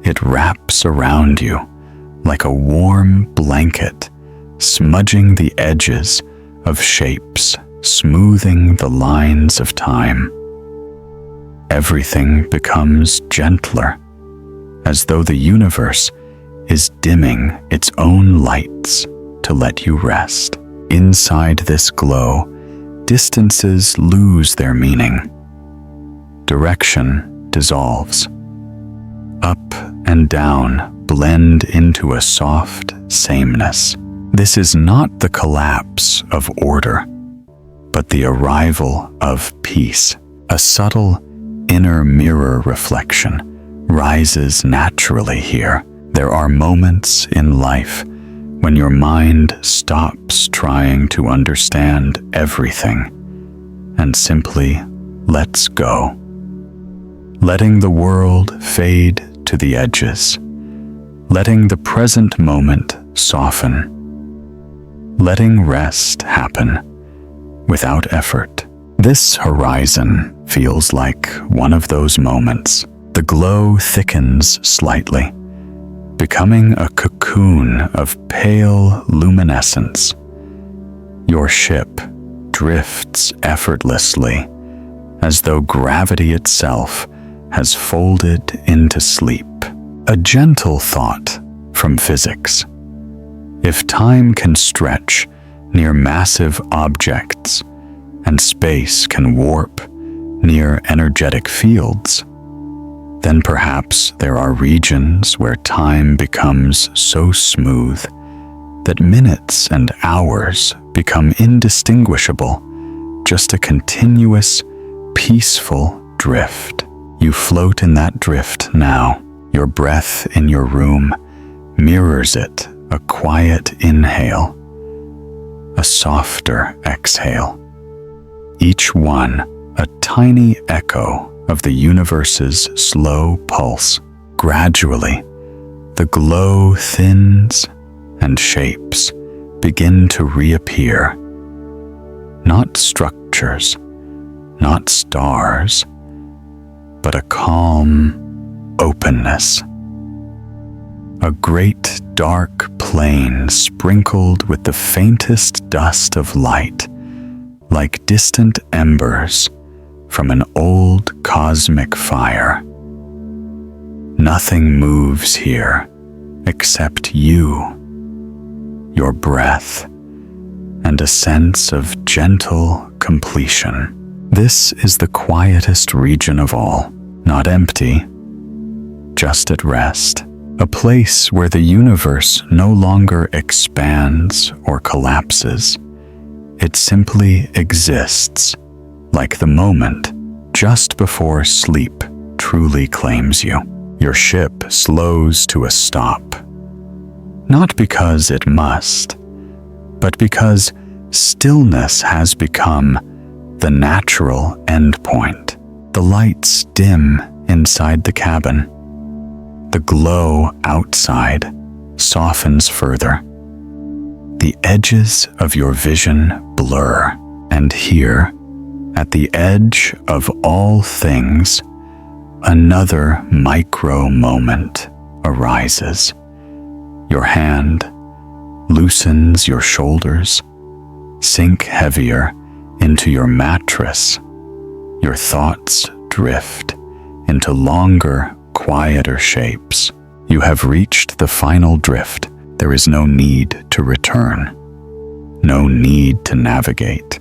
it wraps around you like a warm blanket, smudging the edges of shapes, smoothing the lines of time. Everything becomes gentler, as though the universe is dimming its own lights to let you rest. Inside this glow, distances lose their meaning. Direction dissolves. Up and down blend into a soft sameness. This is not the collapse of order, but the arrival of peace. A subtle inner mirror reflection rises naturally here. There are moments in life when your mind stops trying to understand everything and simply lets go, letting the world fade to the edges, letting the present moment soften, letting rest happen without effort. This horizon feels like one of those moments. The glow thickens slightly, becoming a cocoon of pale luminescence. Your ship drifts effortlessly, as though gravity itself has folded into sleep. A gentle thought from physics. If time can stretch near massive objects and space can warp near energetic fields, then perhaps there are regions where time becomes so smooth that minutes and hours become indistinguishable, just a continuous, peaceful drift. You float in that drift now. Your breath in your room mirrors it, a quiet inhale, a softer exhale. Each one a tiny echo of the universe's slow pulse. Gradually, the glow thins and shapes begin to reappear. Not structures, not stars, but a calm openness. A great dark plain sprinkled with the faintest dust of light, like distant embers from an old cosmic fire. Nothing moves here except you, your breath, and a sense of gentle completion. This is the quietest region of all, not empty, just at rest, a place where the universe no longer expands or collapses. It simply exists, like the moment just before sleep truly claims you. Your ship slows to a stop, not because it must, but because stillness has become the natural endpoint. The lights dim inside the cabin. The glow outside softens further. The edges of your vision blur, and here, at the edge of all things, another micro moment arises. Your hand loosens your shoulders, sink heavier into your mattress. Your thoughts drift into longer, quieter shapes. You have reached the final drift. There is no need to return, no need to navigate,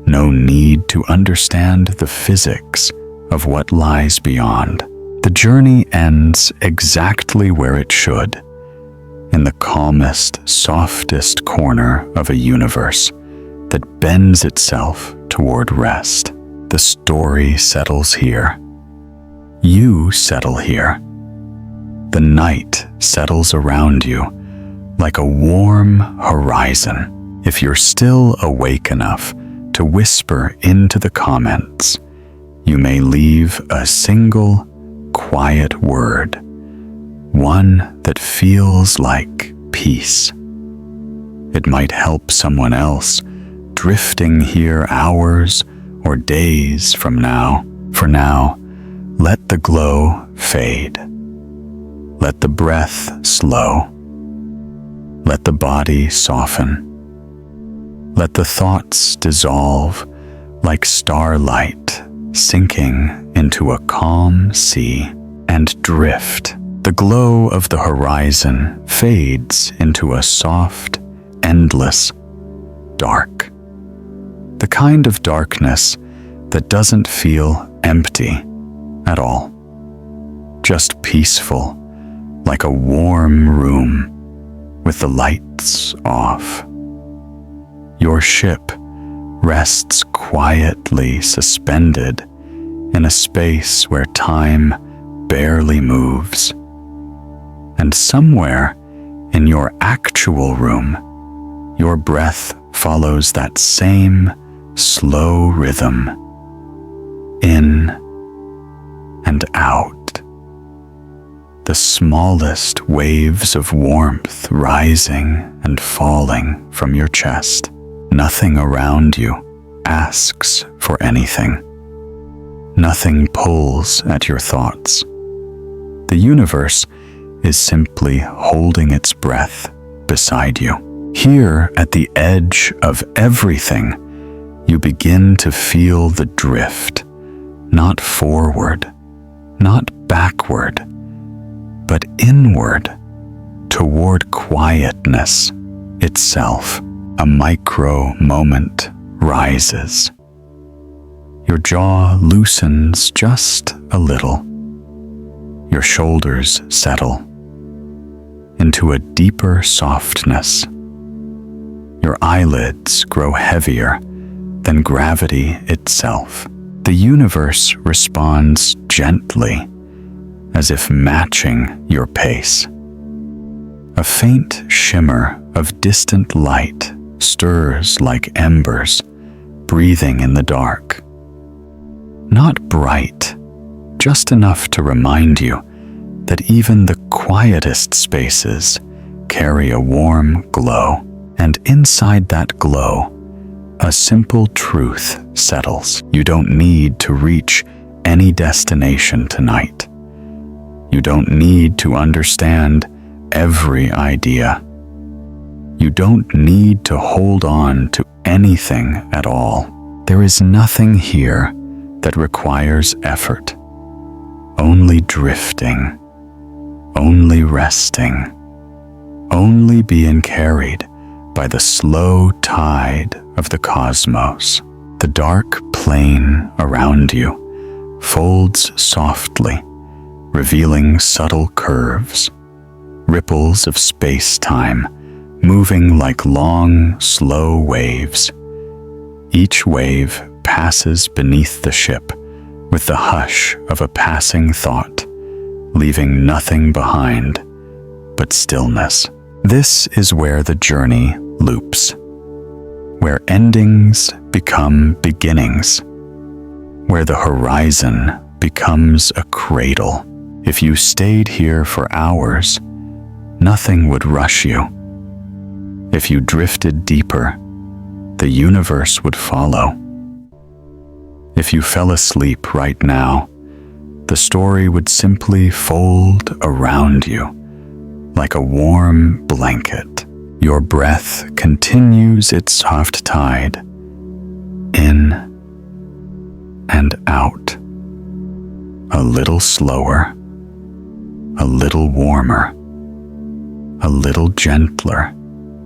no need to understand the physics of what lies beyond. The journey ends exactly where it should, in the calmest, softest corner of a universe that bends itself toward rest. The story settles here. You settle here. The night settles around you like a warm horizon. If you're still awake enough to whisper into the comments, you may leave a single quiet word, one that feels like peace. It might help someone else drifting here hours or days from now. For now, let the glow fade. Let the breath slow. Let the body soften. Let the thoughts dissolve like starlight sinking into a calm sea, and drift. The glow of the horizon fades into a soft, endless dark. The kind of darkness that doesn't feel empty at all, just peaceful, like a warm room with the lights off. Your ship rests quietly suspended in a space where time barely moves. And somewhere in your actual room, your breath follows that same slow rhythm, in and out. The smallest waves of warmth rising and falling from your chest. Nothing around you asks for anything. Nothing pulls at your thoughts. The universe is simply holding its breath beside you. Here, at the edge of everything, you begin to feel the drift, not forward, not backward, but inward, toward quietness itself. A micro moment rises. Your jaw loosens just a little. Your shoulders settle into a deeper softness. Your eyelids grow heavier than gravity itself. The universe responds gently, as if matching your pace. A faint shimmer of distant light stirs like embers, breathing in the dark. Not bright, just enough to remind you that even the quietest spaces carry a warm glow, and inside that glow, a simple truth settles. You don't need to reach any destination tonight. You don't need to understand every idea. You don't need to hold on to anything at all. There is nothing here that requires effort. Only drifting, only resting, only being carried by the slow tide of the cosmos. The dark plane around you folds softly, revealing subtle curves, ripples of space-time moving like long, slow waves. Each wave passes beneath the ship with the hush of a passing thought, leaving nothing behind but stillness. This is where the journey loops, where endings become beginnings, where the horizon becomes a cradle. If you stayed here for hours, nothing would rush you. If you drifted deeper, the universe would follow. If you fell asleep right now, the story would simply fold around you like a warm blanket. Your breath continues its soft tide, in and out, a little slower, a little warmer, a little gentler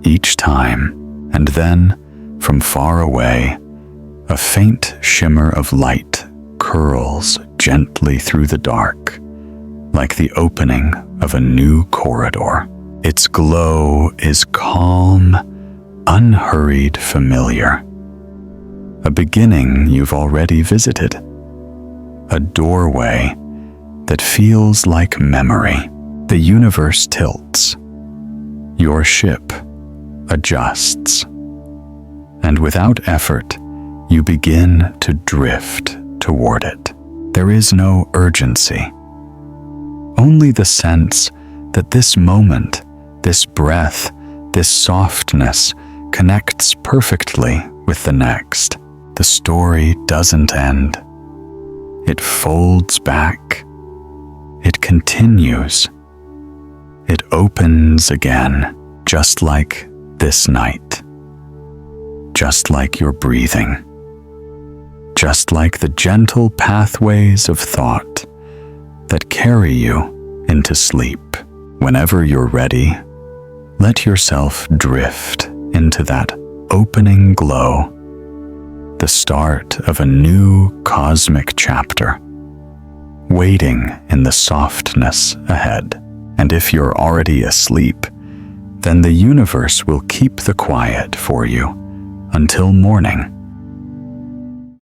each time. And then, from far away, a faint shimmer of light curls gently through the dark, like the opening of a new corridor. Its glow is calm, unhurried, familiar. A beginning you've already visited. A doorway that feels like memory. The universe tilts. Your ship adjusts. And without effort, you begin to drift toward it. There is no urgency. Only the sense that this moment, this breath, this softness connects perfectly with the next. The story doesn't end. It folds back. It continues. It opens again, just like this night. Just like your breathing. Just like the gentle pathways of thought that carry you into sleep. Whenever you're ready, let yourself drift into that opening glow, the start of a new cosmic chapter, waiting in the softness ahead. And if you're already asleep, then the universe will keep the quiet for you until morning.